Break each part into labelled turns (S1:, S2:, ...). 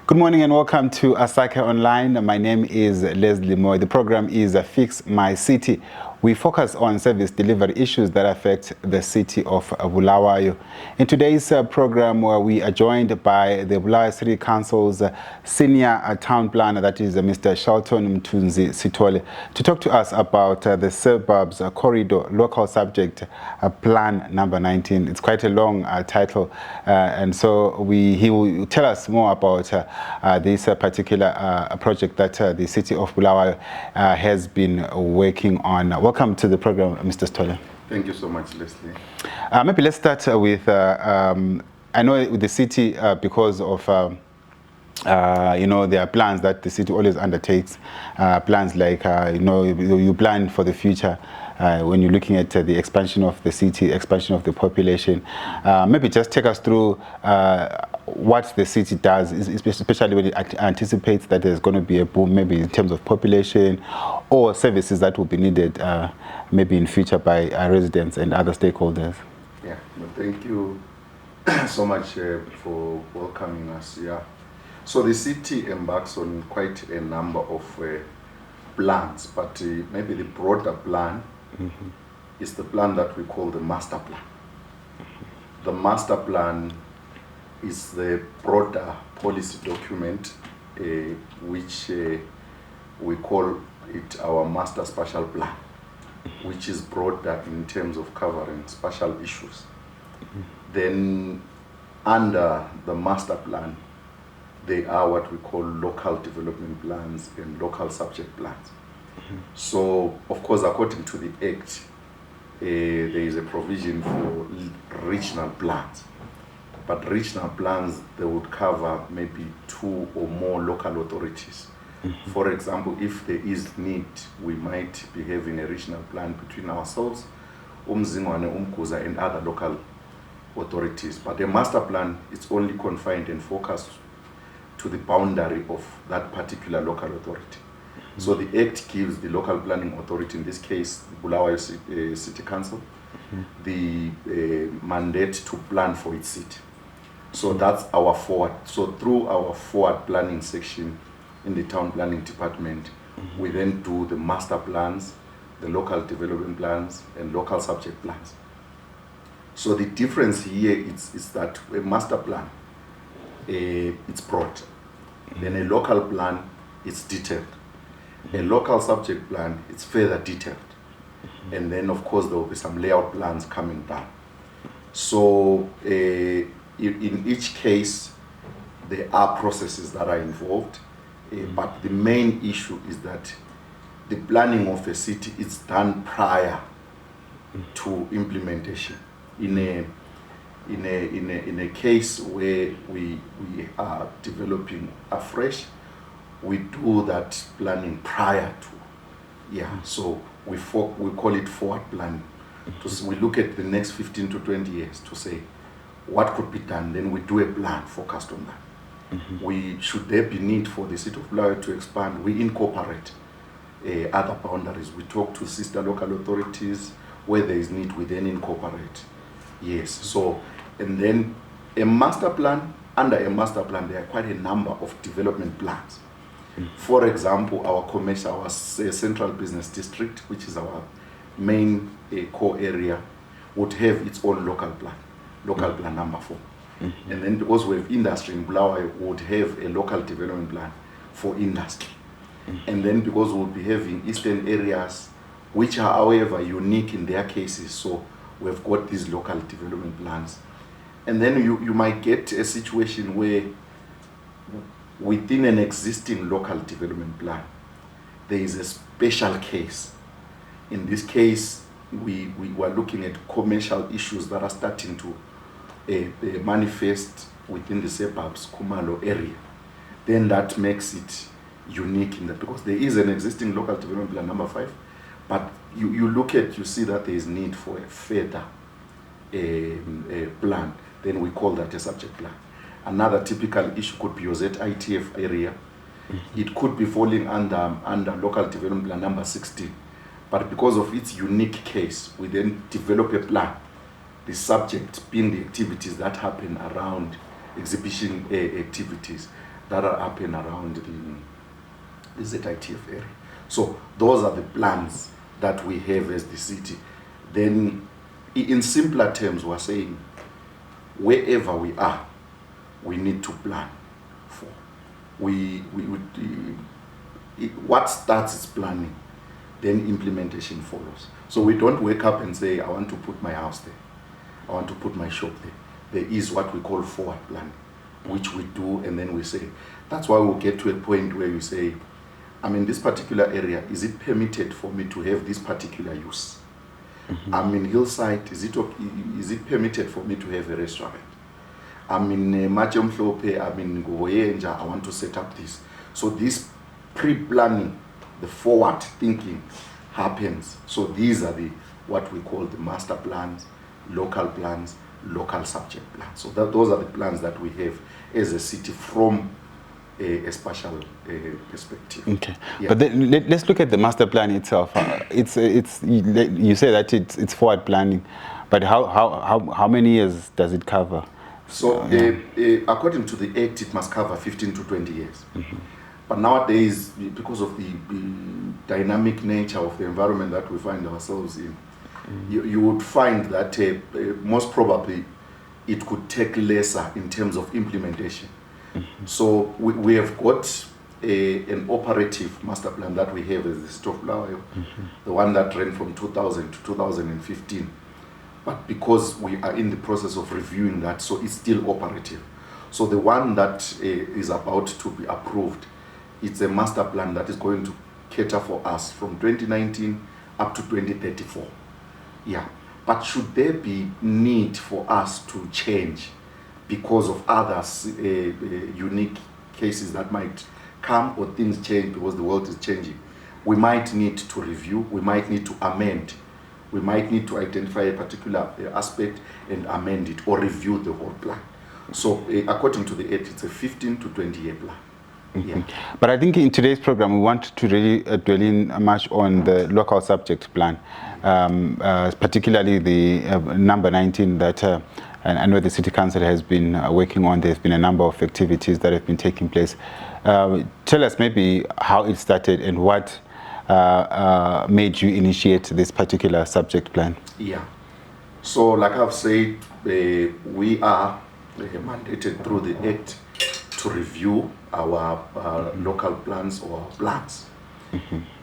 S1: Good morning and welcome to Asake Online. My name is Leslie Moy. The program is Fix My City. We focus on service delivery issues that affect the city of Bulawayo. In today's program, we are joined by the Bulawayo City Council's senior town planner, that is Mr. Shelton Mthunzi Sithole, to talk to us about the Suburbs Corridor Local Subject Plan number 19. It's quite a long title, and so he will tell us more about this particular project that the city of Bulawayo has been working on. Welcome to the program, Mr. Sithole.
S2: Thank you so much, Leslie.
S1: Maybe let's start with, I know with the city, because of, there are plans that the city always undertakes, plans like, you plan for the future when you're looking at the expansion of the city, expansion of the population. Maybe just take us through what the city does, especially when it anticipates that there's going to be a boom, maybe in terms of population or services that will be needed maybe in future by residents and other stakeholders.
S2: Yeah, well, thank you so much for welcoming us here. So the city embarks on quite a number of plans, but maybe the broader plan is the plan that we call the master plan. The master plan is the broader policy document which we call it our master spatial plan, which is broader in terms of covering spatial issues. Then under the master plan, there are what we call local development plans and local subject plans. So, of course, according to the Act, there is a provision for regional plans. But regional plans, they would cover maybe 2 or more local authorities. For example, if there is need, we might be having a regional plan between ourselves, Umzingwane, Umkuza, and other local authorities. But the master plan is only confined and focused to the boundary of that particular local authority. So the Act gives the local planning authority, in this case, Bulawayo City Council, the mandate to plan for its city. So that's our forward. So through our forward planning section in the town planning department, we then do the master plans, the local development plans, and local subject plans. So the difference here is that a master plan, it's broad. Then a local plan, it's detailed. A local subject plan, it's further detailed. And then, of course, there will be some layout plans coming down. So in each case, there are processes that are involved, but the main issue is that the planning of a city is done prior to implementation. In a case where we are developing afresh, we do that planning prior to, so we call it forward planning. So we look at the next 15 to 20 years to say what could be done, then we do a plan focused on that. Should there be need for the city of Bulawayo to expand, we incorporate other boundaries. We talk to sister local authorities. Where there is need, we then incorporate. Yes, so, and then a master plan, under a master plan, there are quite a number of development plans. For example, our central business district, which is our main core area, would have its own local plan number 4. And then because we have industry in Bulawayo, we would have a local development plan for industry. And then because we'll be having eastern areas, which are, however, unique in their cases, so we've got these local development plans. And then you might get a situation where within an existing local development plan, there is a special case. In this case, we were looking at commercial issues that are starting to manifest within the Suburbs, Khumalo area. Then that makes it unique in that, because there is an existing local development plan number 5, but you see that there is need for a further plan. Then we call that a subject plan. Another typical issue could be your ZITF area. It could be falling under local development plan number 16. But because of its unique case, we then develop a plan. The subject being the activities that happen around exhibition activities, that are up and around the ZITF area. So those are the plans that we have as the city. Then in simpler terms, we're saying wherever we are, we need to plan for. What starts is planning, then implementation follows. So we don't wake up and say, I want to put my house there, I want to put my shop there. There is what we call forward planning, which we do, and then we say, that's why we'll get to a point where you say, I'm in this particular area, is it permitted for me to have this particular use? I'm in Hillside, is it permitted for me to have a restaurant? I'm in Majomflope, I'm in Goyenja, I want to set up this. So this pre-planning, the forward thinking happens. So these are what we call the master plans, local subject plans. So those are the plans that we have as a city from a spatial perspective.
S1: Okay,
S2: yeah.
S1: But then let's look at the master plan itself. You say that it's forward planning, but how many years does it cover?
S2: So according to the Act, it must cover 15 to 20 years. But nowadays, because of the dynamic nature of the environment that we find ourselves in, you would find that most probably it could take lesser in terms of implementation. So we have got an operative master plan that we have as the City of Bulawayo, the one that ran from 2000 to 2015. But because we are in the process of reviewing that, so it's still operative. So the one that is about to be approved, it's a master plan that is going to cater for us from 2019 up to 2034. Yeah. But should there be need for us to change because of other unique cases that might come, or things change because the world is changing, we might need to review, we might need to amend, we might need to identify a particular aspect and amend it, or review the whole plan. So according to the Act, it's a 15 to 20 year plan. Yeah.
S1: But I think in today's program we want to really dwell in much on the local subject plan, particularly the number 19 that I know the City Council has been working on. There's been a number of activities that have been taking place. Tell us maybe how it started and what made you initiate this particular subject plan.
S2: Yeah. So like I've said, we are mandated through the Act to review our local plans or plans.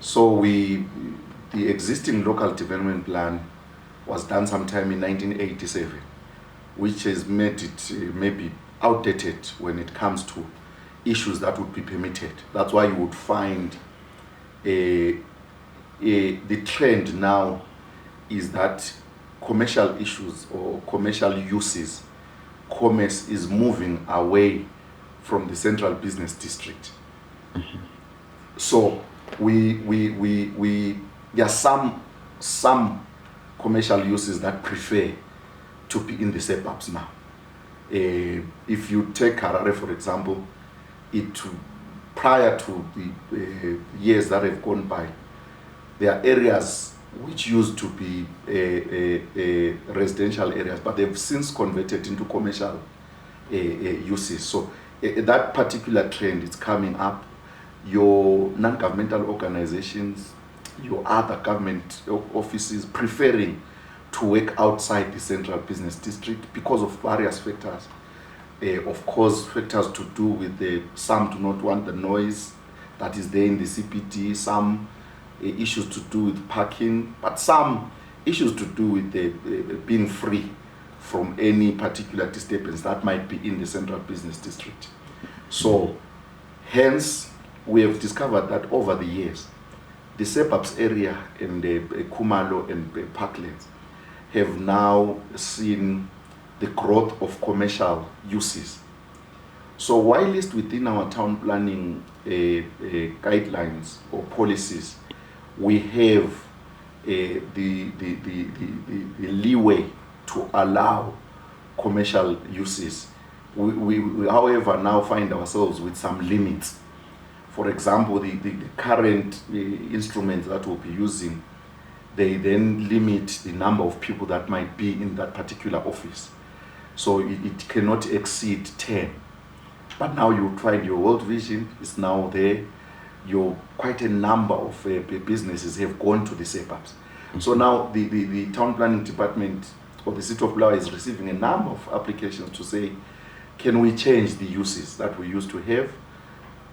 S2: So the existing local development plan was done sometime in 1987, which has made it maybe outdated when it comes to issues that would be permitted. That's why you would find the trend now is that commercial issues or commercial uses, commerce is moving away from the central business district. So there are some commercial uses that prefer to be in the suburbs now. If you take Harare, for example, prior to the years that have gone by, there are areas which used to be residential areas, but they've since converted into commercial uses. So that particular trend is coming up. Your non-governmental organizations, your other government offices preferring to work outside the central business district because of various factors. Of course, factors to do with some do not want the noise that is there in the CPD, some issues to do with parking, but some issues to do with being free from any particular disturbance that might be in the central business district. So, hence, we have discovered that over the years, the suburbs area and the Khumalo and Parklands have now seen the growth of commercial uses. So whilst within our town planning guidelines or policies, we have the leeway to allow commercial uses. We however, now find ourselves with some limits. For example, the current instruments that we'll be using, they then limit the number of people that might be in that particular office. So it cannot exceed 10. But now you find your World Vision is now there. Quite a number of businesses have gone to the suburbs. So now the town planning department or the city of Bulawayo is receiving a number of applications to say, can we change the uses that we used to have?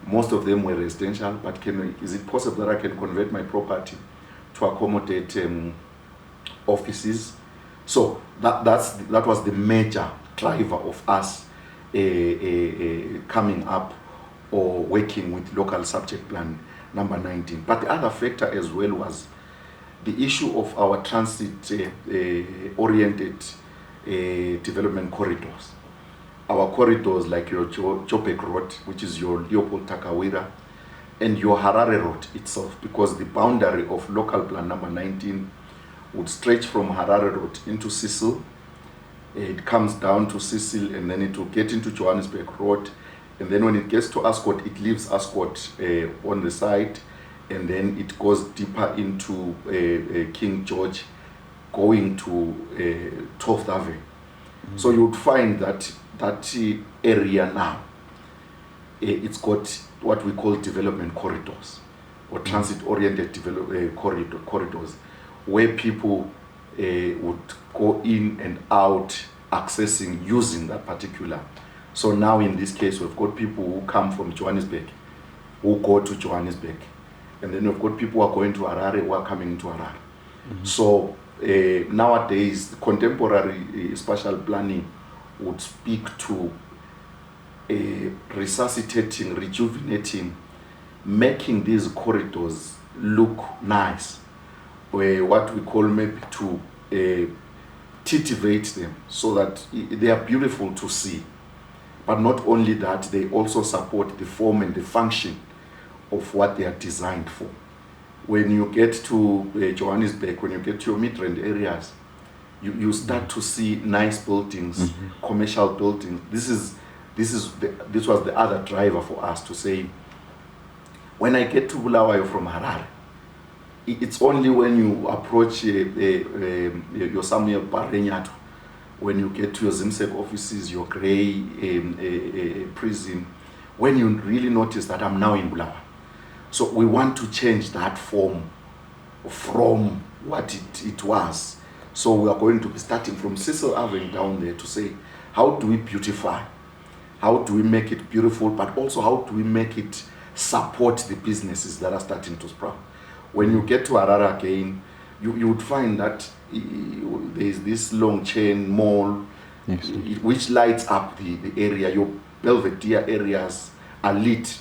S2: Most of them were residential, but is it possible that I can convert my property to accommodate offices? So that was the major driver of us coming up or working with local subject plan number 19. But the other factor as well was the issue of our transit oriented development corridors. Our corridors like your Joburg Road, which is your Leopold Takawira, and your Harare Road itself, because the boundary of local plan number 19 would stretch from Harare Road into Sithole. It comes down to Sithole and then it will get into Johannesburg Road. And then when it gets to Ascot, it leaves Ascot on the side, and then it goes deeper into King George, going to 12th Avenue. So you would find that area now, it's got what we call development corridors, or transit-oriented corridors, where people would go in and out, accessing, using that particular. So now in this case, we've got people who come from Johannesburg, who go to Johannesburg. And then we've got people who are going to Harare, who are coming to Harare. So nowadays, contemporary spatial planning would speak to resuscitating, rejuvenating, making these corridors look nice, what we call maybe to titivate them so that they are beautiful to see. But not only that, they also support the form and the function of what they are designed for. When you get to Johannesburg, when you get to your mid-range areas, you start to see nice buildings, commercial buildings. This was the other driver for us to say, when I get to Bulawayo from Harare, it's only when you approach your Samuel Barrenyato, when you get to your ZIMSEC offices, your Grey prison, when you really notice that I'm now in Bulawayo. So we want to change that form from what it was. So we are going to be starting from Sithole Avenue down there to say, how do we beautify? How do we make it beautiful, but also how do we make it support the businesses that are starting to sprout? When you get to Harare again, you would find that there's this long chain mall, yes, which lights up the area. Your Belvedere areas are lit.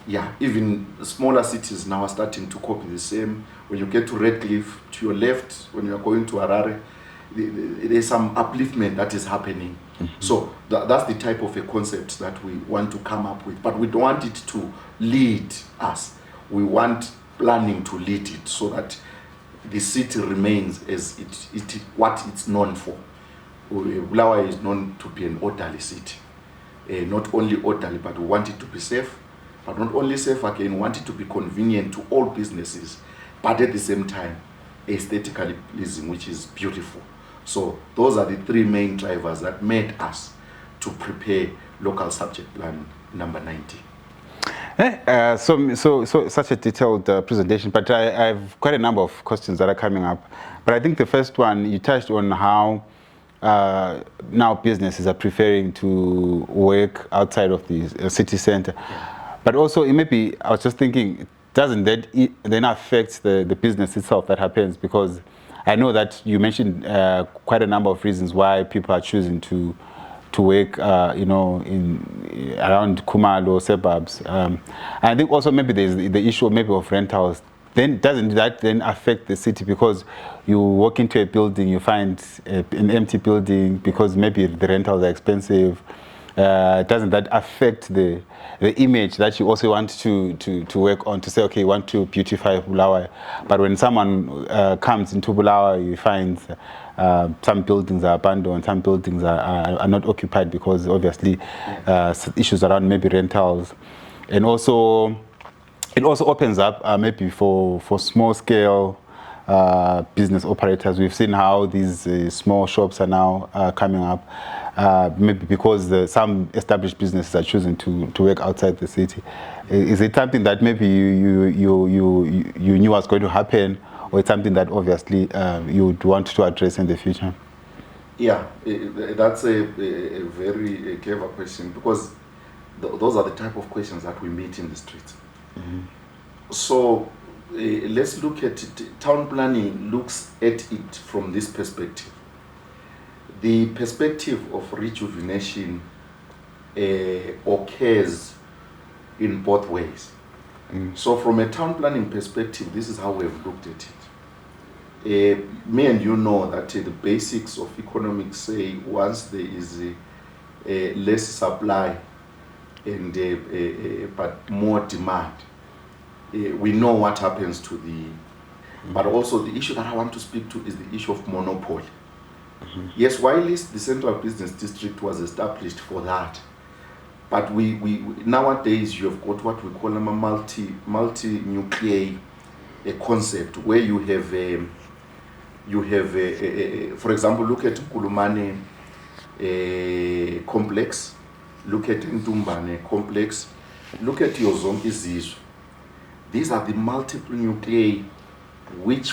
S2: Yeah, even smaller cities now are starting to copy the same. When you get to Redcliffe, to your left, when you are going to Harare, there's some upliftment that is happening. So that's the type of a concept that we want to come up with. But we don't want it to lead us. We want planning to lead it so that the city remains as what it's known for. Bulawayo is known to be an orderly city. Not only orderly, but we want it to be safe. But not only safe, again, we want it to be convenient to all businesses, but at the same time, aesthetically pleasing, which is beautiful. So those are the three main drivers that made us to prepare local subject plan number 90.
S1: So such a detailed presentation, but I have quite a number of questions that are coming up. But I think the first one, you touched on how now businesses are preferring to work outside of the city center. Yeah. But also, maybe I was just thinking, doesn't that then affect the business itself that happens? Because I know that you mentioned quite a number of reasons why people are choosing to work, in around Khumalo, Suburbs. I think also maybe there's the issue maybe of rentals. Then doesn't that then affect the city, because you walk into a building, you find an empty building because maybe the rentals are expensive. Doesn't that affect the image that you also want to work on, to say, okay, you want to beautify Bulawayo? But when someone comes into Bulawayo, you find some buildings are abandoned, some buildings are not occupied because obviously issues around maybe rentals. And also, it also opens up maybe for small scale business operators. We've seen how these small shops are now coming up, maybe because some established businesses are choosing to work outside the city. Is it something that maybe you knew was going to happen, or it's something that obviously you would want to address in the future?
S2: Yeah, that's a very clever question, because those are the type of questions that we meet in the streets. So let's look at it. Town planning looks at it from this perspective. The perspective of rejuvenation occurs in both ways. So from a town planning perspective, this is how we've looked at it. Me and you know that the basics of economics say once there is less supply and but more demand, we know what happens to the, but also the issue that I want to speak to is the issue of monopoly. Yes, while the central business district was established for that, but we nowadays you have got what we call a multi-nuclei concept, where you have for example, look at Kulumane complex, look at Ntumbane complex, look at Yozonke Zizwe. These are the multiple nuclei which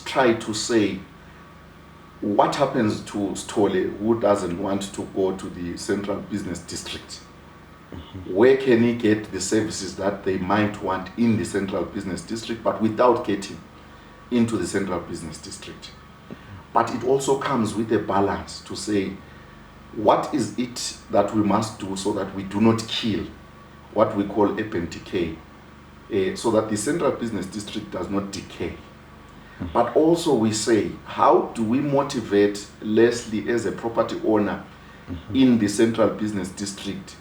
S2: try to say what happens to Sithole, who doesn't want to go to the central business district. Where can he get the services that they might want in the central business district, but without getting into the central business district? But it also comes with a balance to say, what is it that we must do so that we do not kill what we call urban decay, so that the central business district does not decay. But also we say, how do we motivate Leslie as a property owner in the central business district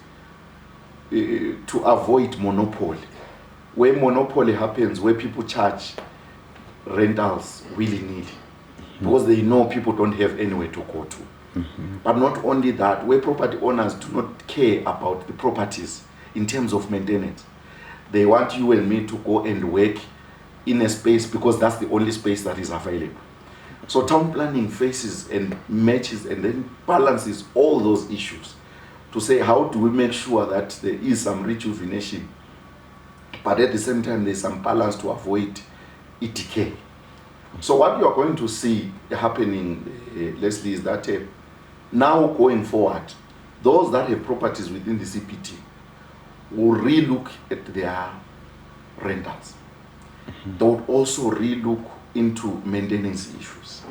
S2: to avoid monopoly? Where monopoly happens, where people charge rentals willy-nilly, because they know people don't have anywhere to go to. But not only that, where property owners do not care about the properties in terms of maintenance. They want you and me to go and work in a space because that's the only space that is available. So town planning faces and matches and then balances all those issues to say, how do we make sure that there is some rejuvenation, but at the same time there's some balance to avoid decay. So what you are going to see happening, Leslie, is that now going forward, those that have properties within the CPT will re-look at their rentals. They would also re-look into maintenance issues.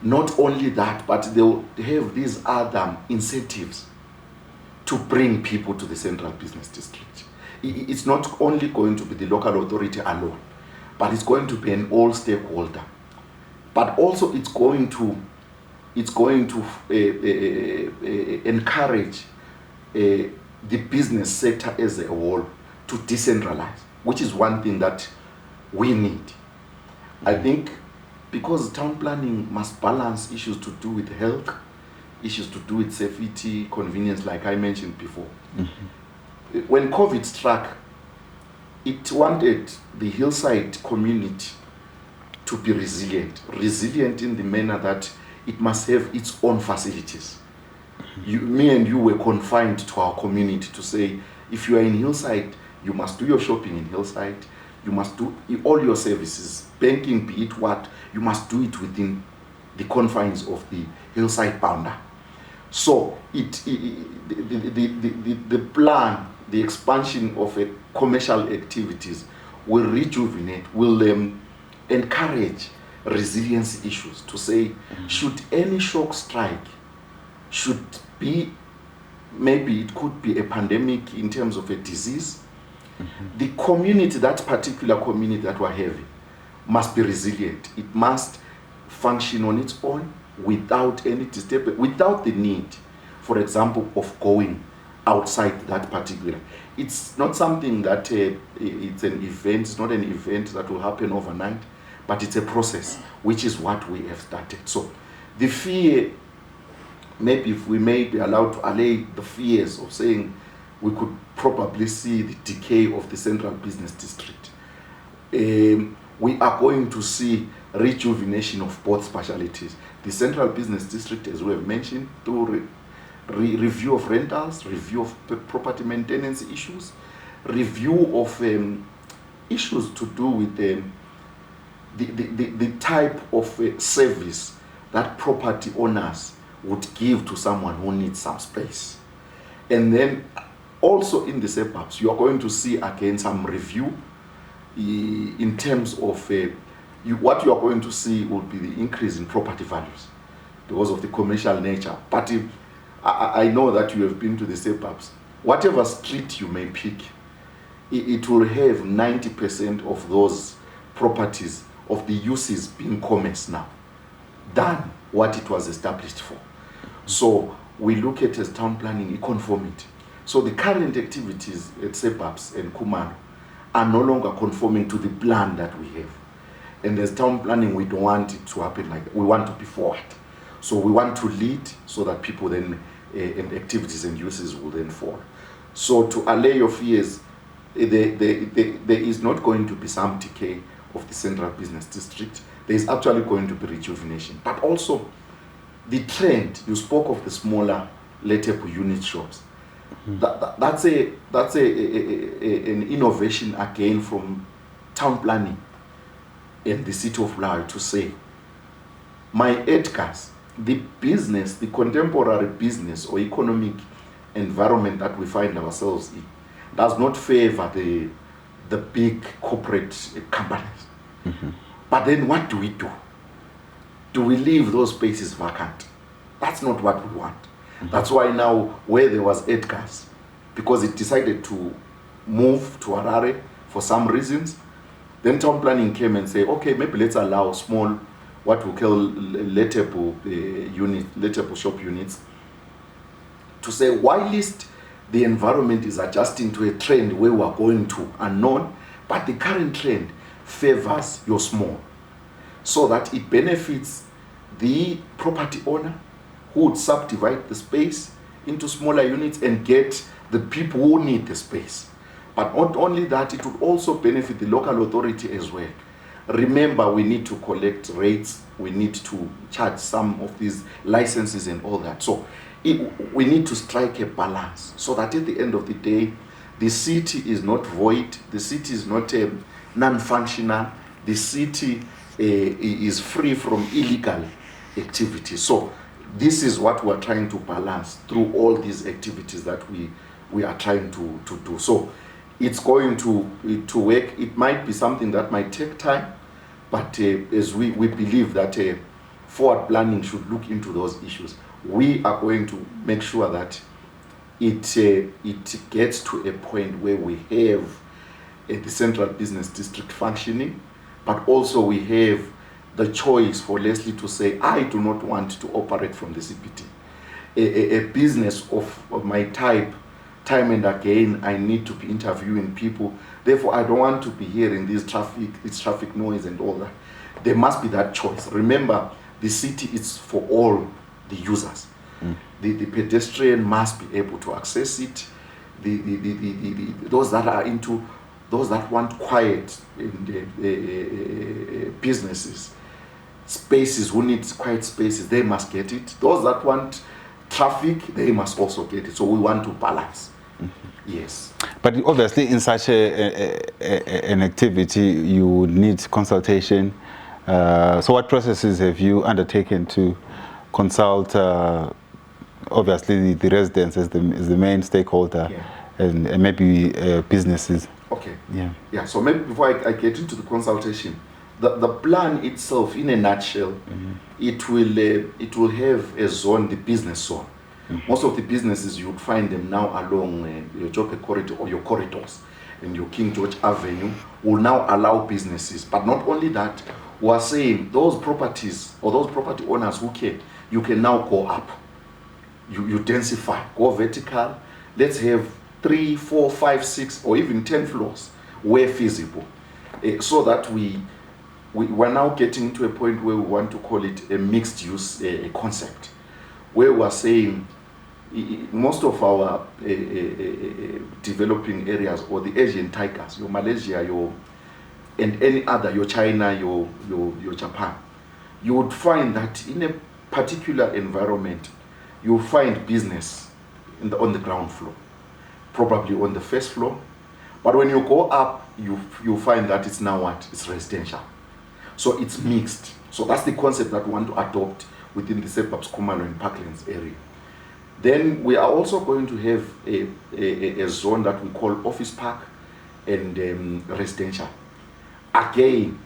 S2: Not only that, but they will have these other incentives to bring people to the central business district. It's not only going to be the local authority alone, but it's going to be an all stakeholder. But also it's going to encourage the business sector as a whole to decentralize, which is one thing that we need. I think because town planning must balance issues to do with health, issues to do with safety, convenience, like I mentioned before. When COVID struck, it wanted the hillside community to be resilient in the manner that it must have its own facilities. Me and you were confined to our community to say, if you are in hillside, you must do your shopping in hillside, you must do all your services, banking, be it what, you must do it within the confines of the hillside boundary. So the plan, the expansion of commercial activities will rejuvenate, will encourage resilience issues to say, should any shock strike, should be, maybe it could be a pandemic in terms of a disease, the community, that particular community that we're having, must be resilient. It must function on its own without any disturbance, without the need, for example, of going outside that particular. It's not something that it's an event, it's not an event that will happen overnight, but it's a process, which is what we have started. So the fear, maybe if we may be allowed to allay the fears of saying we could probably see the decay of the central business district. we are going to see rejuvenation of both specialities. The central business district, as we have mentioned, through review of rentals, review of property maintenance issues, review of issues to do with the type of service that property owners would give to someone who needs some space. And then also in the suburbs, you are going to see again some review in terms of what you are going to see will be the increase in property values because of the commercial nature. But if, I know that you have been to the suburbs. Whatever street you may pick, it will have 90% of those properties of the uses being commerce now than what it was established for. So we look at as town planning conformity. So the current activities at suburbs and Khumalo are no longer conforming to the plan that we have. And as town planning, we don't want it to happen like that. We want to be forward. So we want to lead so that people then, and activities and uses will then follow. So to allay your fears, there is not going to be some decay of the central business district. There is actually going to be rejuvenation. But also, the trend, you spoke of the smaller lettable unit shops. That's an innovation again from town planning in the city of Bulawayo to say, my Edgars, the business, the contemporary business or economic environment that we find ourselves in does not favor the big corporate companies. But then what do we do? Do we leave those spaces vacant? That's not what we want. That's why now where there was Edgars, because it decided to move to Harare for some reasons, then town planning came and said, okay, maybe let's allow small, what we call lettable lettable shop units, to say, while least the environment is adjusting to a trend where we are going to unknown, but the current trend favors your small, so that it benefits the property owner who would subdivide the space into smaller units and get the people who need the space. But not only that, it would also benefit the local authority as well. Remember, we need to collect rates, we need to charge some of these licenses and all that. So we need to strike a balance so that at the end of the day, the city is not void, the city is not non-functional, the city is free from illegal activities. So this is what we're trying to balance through all these activities that we are trying to do. So it's going to work. It might be something that might take time, but as we believe that forward planning should look into those issues, we are going to make sure that it gets to a point where we have the central business district functioning, but also we have the choice for Leslie to say, I do not want to operate from the CPT. A business of my type, time and again, I need to be interviewing people. Therefore, I don't want to be hearing this traffic noise and all that. There must be that choice. Remember, the city is for all the users. The pedestrian must be able to access it. Those that are into, those that want quiet in the businesses, spaces, who need quiet spaces, they must get it. Those that want traffic, they must also get it. So we want to balance. Yes.
S1: But obviously in such an activity, you would need consultation. So what processes have you undertaken to consult, obviously the residents as the main stakeholder, and maybe businesses?
S2: Okay. Yeah. So maybe before I get into the consultation, the plan itself, in a nutshell, it will have a zone, the business zone. Most of the businesses, you would find them now along your Joburg corridor or your corridors, and your King George Avenue will now allow businesses. But not only that, we are saying those properties or those property owners who can, you can now go up. You densify, go vertical. Let's have 3, 4, 5, 6, or even 10 floors where feasible, so that we're now getting to a point where we want to call it a mixed use concept, where we're saying most of our developing areas, or the Asian tigers, your Malaysia, your and any other, your China, your Japan, you would find that in a particular environment, you'll find business on the ground floor, probably on the first floor. But when you go up, you find that it's now what? It's residential. So it's mixed. So that's the concept that we want to adopt within the Suburbs, Khumalo and Parklands area. Then we are also going to have a zone that we call office park and residential. Again,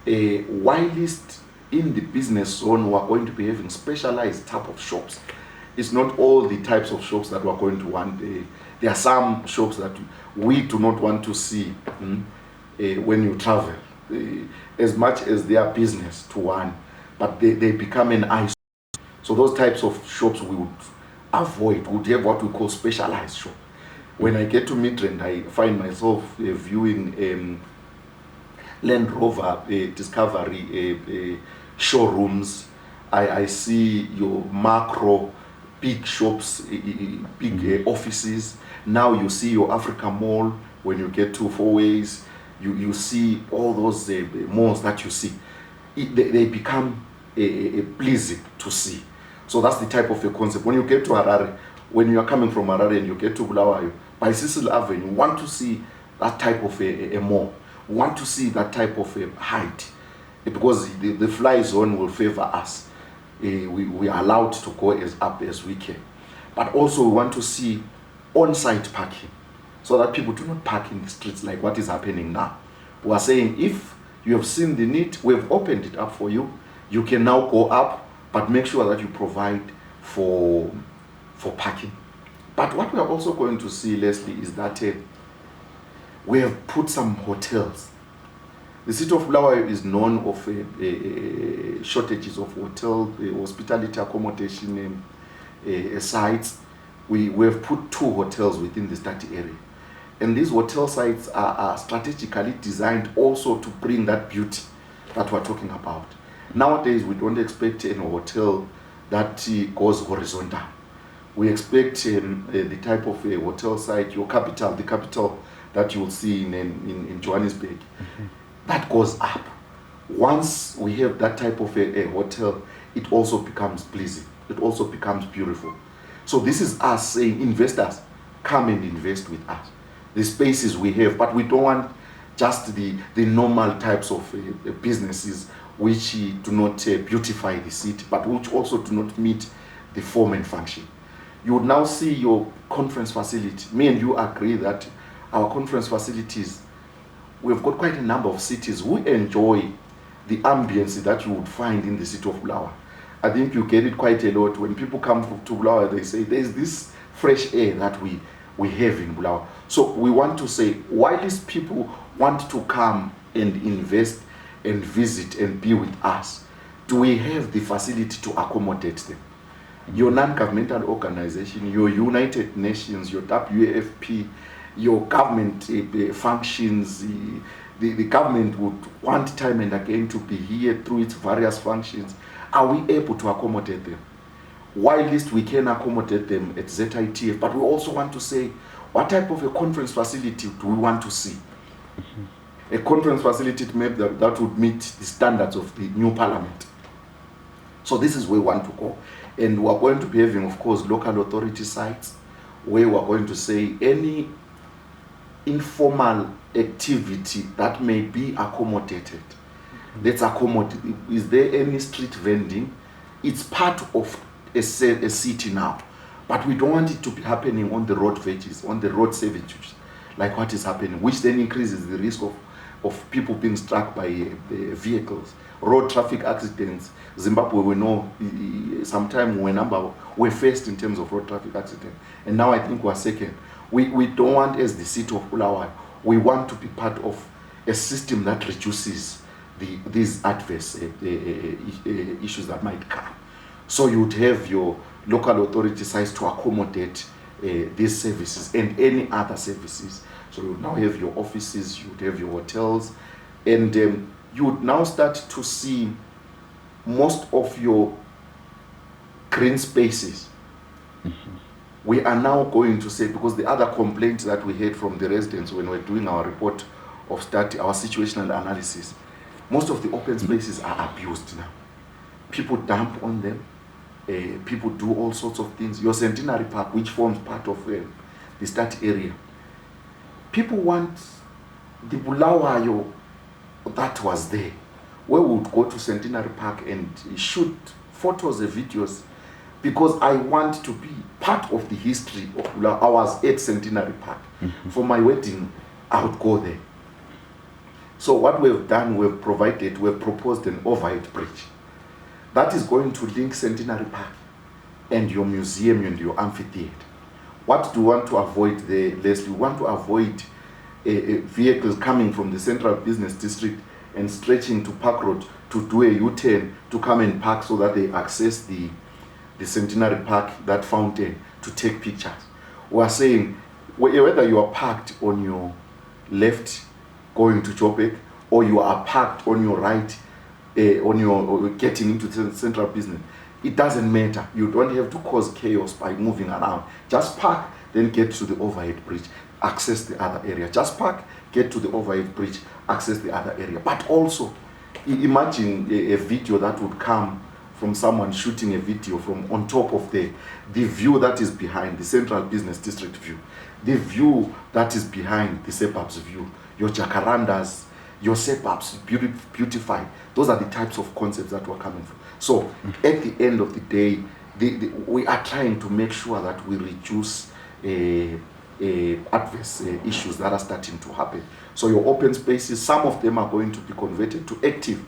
S2: whilst in the business zone, we are going to be having specialized type of shops. It's not all the types of shops that we are going to want. There are some shops that we do not want to see when you travel, as much as they are business to one, but they become an eyesore. So those types of shops we would avoid. We would have what we call specialized shop. When I get to Midrand, I find myself viewing Land Rover Discovery showrooms. I see your macro big shops, big offices. Now you see your Africa Mall. When you get to Four Ways, you see all those malls that you see. They become pleasing to see. So that's the type of a concept. When you get to Harare, when you are coming from Harare and you get to Bulawayo, by Sithole Avenue, you want to see that type of a mall. We want to see that type of a height, because the fly zone will favor us. We are allowed to go as up as we can. But also we want to see on-site parking, so that people do not park in the streets like what is happening now. We are saying, if you have seen the need, we have opened it up for you. You can now go up, but make sure that you provide for parking. But what we are also going to see, Leslie, is that we have put some hotels. The city of Bulawayo is known of shortages of hotel, hospitality accommodation sites. We have put 2 hotels within the study area. And these hotel sites are strategically designed also to bring that beauty that we're talking about. Nowadays, we don't expect a hotel that goes horizontal. We expect the type of a hotel site, the capital that you will see in Johannesburg, that goes up. Once we have that type of a hotel, it also becomes pleasing. It also becomes beautiful. So this is us saying, investors, come and invest with us. The spaces we have, but we don't want just the normal types of businesses which do not beautify the city, but which also do not meet the form and function. You would now see your conference facility. Me and you agree that our conference facilities, we've got quite a number of cities who enjoy the ambience that you would find in the city of Bulawayo. I think you get it quite a lot. When people come to Bulawayo, they say there's this fresh air that we have in Bulawayo. So we want to say, while these people want to come and invest and visit and be with us, do we have the facility to accommodate them? Your non-governmental organization, your United Nations, your WFP, your government functions, the government would want time and again to be here through its various functions. Are we able to accommodate them? While least we can accommodate them at ZITF, but we also want to say, what type of a conference facility do we want to see? A conference facility that would meet the standards of the new parliament. So this is where we want to go. And we are going to be having, of course, local authority sites, where we are going to say any informal activity that may be accommodated. Let's accommodate. Is there any street vending? It's part of a city now, but we don't want it to be happening on the road veggies, on the road servitudes, like what is happening, which then increases the risk of people being struck by vehicles. Road traffic accidents. Zimbabwe, we know, sometime we're first in terms of road traffic accidents, and now I think we're second. We don't want, as the city of Bulawayo, we want to be part of a system that reduces these adverse issues that might come. So you would have your local authority sites to accommodate these services and any other services. So you would now have your offices, you would have your hotels, and you would now start to see most of your green spaces. We are now going to say, because the other complaint that we had from the residents when we're doing our report study, our situational analysis, most of the open spaces are abused now. People dump on them. People do all sorts of things. Your Centenary Park, which forms part of the study area, people want the Bulawayo that was there, where we would go to Centenary Park and shoot photos and videos, because I want to be part of the history of Bulawayo. I was at Centenary Park. For my wedding, I would go there. So what we've done, we've proposed an overhead bridge that is going to link Centenary Park and your museum and your amphitheater. What do you want to avoid there, Leslie? We want to avoid vehicles coming from the central business district and stretching to Park Road to do a U-turn to come and park so that they access the Centenary Park, that fountain, to take pictures. We are saying whether you are parked on your left going to Joburg, or you are parked on your right or getting into the central business, it doesn't matter. You don't have to cause chaos by moving around. Just park, then get to the overhead bridge, access the other area. Just park, get to the overhead bridge, access the other area. But also, imagine a video that would come from someone shooting a video from on top of the view that is behind the central business district view, the view that is behind the suburbs view, your jacarandas, your suburbs beautified. Those are the types of concepts that we're coming from. So at the end of the day, we are trying to make sure that we reduce adverse issues that are starting to happen. So your open spaces, some of them are going to be converted to active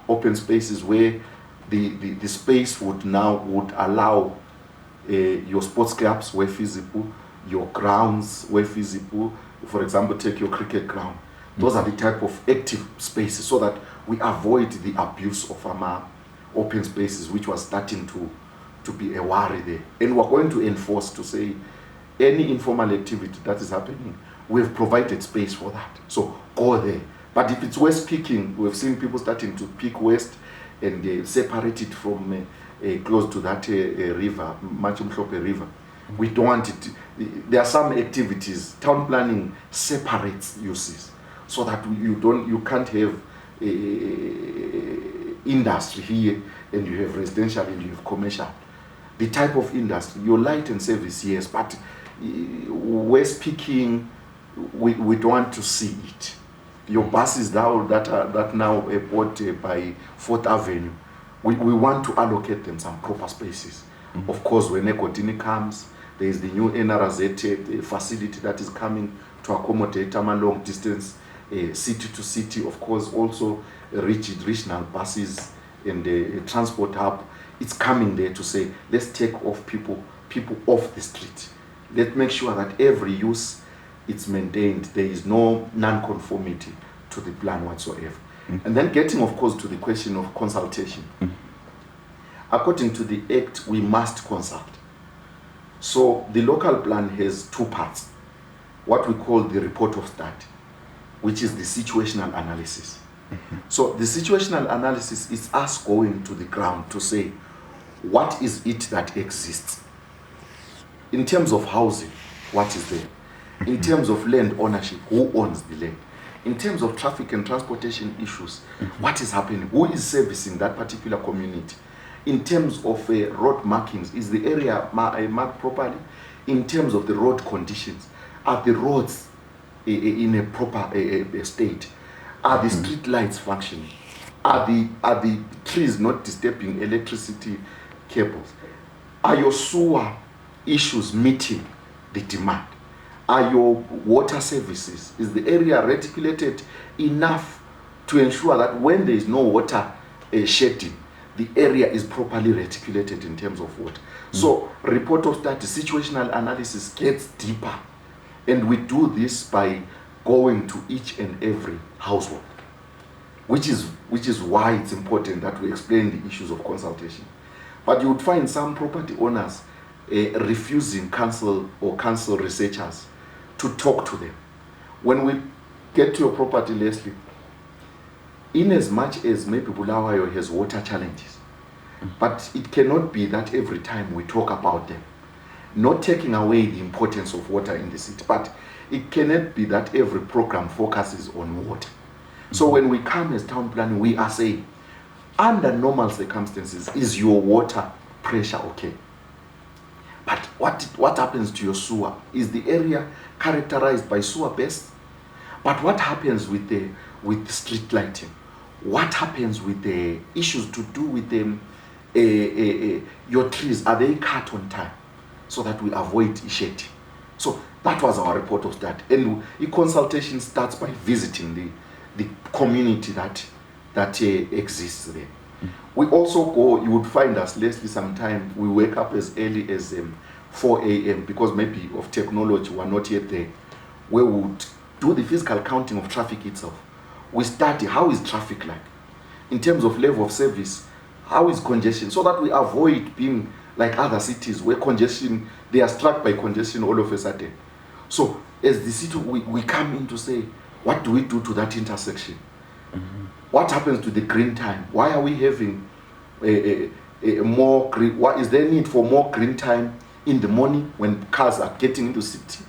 S2: open spaces, where the space would allow your sports clubs where feasible, your grounds where feasible. For example, take your cricket ground. Those are the type of active spaces, so that we avoid the abuse of our open spaces, which was starting to be a worry there. And we're going to enforce to say any informal activity that is happening, we've provided space for that. So go there. But if it's waste picking, we've seen people starting to pick waste and separate it from close to that river, Machumhlope River. We don't want it. There are some activities, town planning separates uses, so that you can't have industry here and you have residential and you have commercial. The type of industry, your light and service, yes, but waste picking, we don't want to see it. Your buses now that now are bought by 4th Avenue, we want to allocate them some proper spaces. Of course, when Ekotini comes, there is the new NRZ facility that is coming to accommodate long distance, city to city. Of course, also rigid regional buses and the transport hub. It's coming there to say, let's take off people off the street. Let's make sure that every use it's maintained. There is no non-conformity to the plan whatsoever. And then getting, of course, to the question of consultation. According to the Act, we must consult. So the local plan has two parts. What we call the report of study, which is the situational analysis. So the situational analysis is us going to the ground to say, what is it that exists? In terms of housing, what is there? In terms of land ownership, who owns the land? In terms of traffic and transportation issues, what is happening? Who is servicing that particular community? In terms of road markings, is the area marked properly? In terms of the road conditions, are the roads in a proper state? Are the street lights functioning? Are the trees not disturbing electricity cables? Are your sewer issues meeting the demand? Are your water services, is the area reticulated enough to ensure that when there is no water shedding, the area is properly reticulated in terms of water? So report of study, situational analysis gets deeper, and we do this by going to each and every household, which is why it's important that we explain the issues of consultation. But you would find some property owners refusing council or council researchers to talk to them. When we get to your property, Leslie, in as much as maybe Bulawayo has water challenges, but it cannot be that every time we talk about them, not taking away the importance of water in the city, but it cannot be that every program focuses on water. So when we come as town planning, we are saying, under normal circumstances, is your water pressure okay? But what happens to your sewer? Is the area characterized by sewer base? But what happens with street lighting? What happens with the issues to do with them? Your trees, are they cut on time so that we avoid shedding? So that was our report of that. And the consultation starts by visiting the community that exists there. We also go, you would find us, Leslie, sometimes we wake up as early as 4 a.m. because maybe of technology, we're not yet there. We would do the physical counting of traffic itself. We study how is traffic like in terms of level of service, how is congestion, so that we avoid being like other cities where congestion, they are struck by congestion all of a sudden. So as the city, we come in to say, what do we do to that intersection? What happens to the green time? Why are we having more green? What is there need for more green time in the morning when cars are getting into city?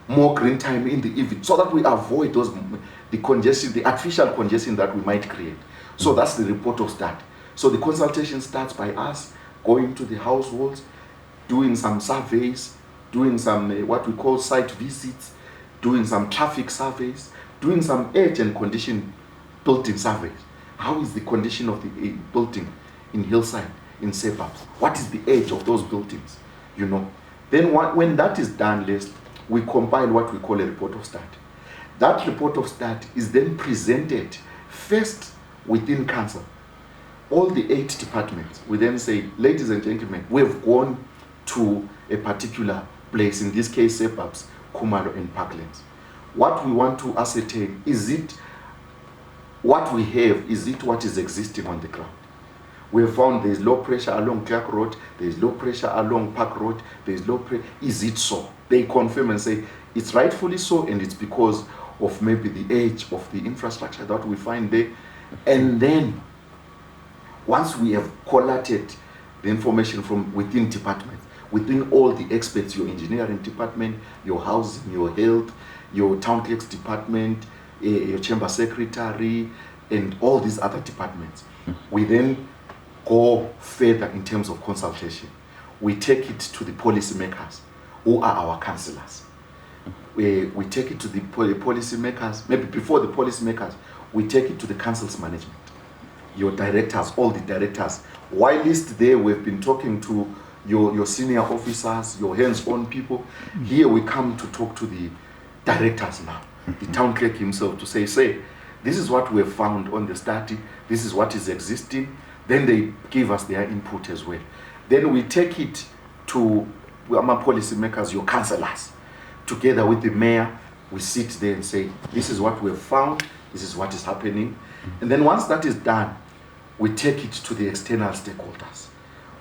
S2: More green time in the evening, so that we avoid the congestion, the artificial congestion that we might create. So that's the report of that. So the consultation starts by us going to the households, doing some surveys, doing some what we call site visits, doing some traffic surveys, doing some age and condition building surveys. How is the condition of the building in hillside, in suburbs? What is the age of those buildings? You know. Then when that is done, we compile what we call a report of study. That report of study is then presented first within council. All the 8 departments, we then say, ladies and gentlemen, we have gone to a particular place, in this case, Suburbs, Khumalo and Parklands. What we want to ascertain, is it what we have, is it what is existing on the ground? We have found there is low pressure along Clark Road, there is low pressure along Park Road, there is low pressure. Is it so? They confirm and say, it's rightfully so, and it's because of maybe the age of the infrastructure that we find there. And then, once we have collated the information from within departments, within all the experts, your engineering department, your housing, your health, your town clerk's department, your chamber secretary, and all these other departments, we then go further in terms of consultation. We take it to the policymakers, who are our councillors. We take it to the policymakers, maybe before the policymakers, we take it to the council's management, your directors, all the directors. Whilst there, we've been talking to your senior officers, your hands-on people. Here we come to talk to the directors now, the town clerk himself, to say, this is what we have found on the study, this is what is existing. Then they give us their input as well. Then we take it to our policymakers, your councillors. Together with the mayor, we sit there and say, this is what we have found, this is what is happening. And then once that is done, we take it to the external stakeholders,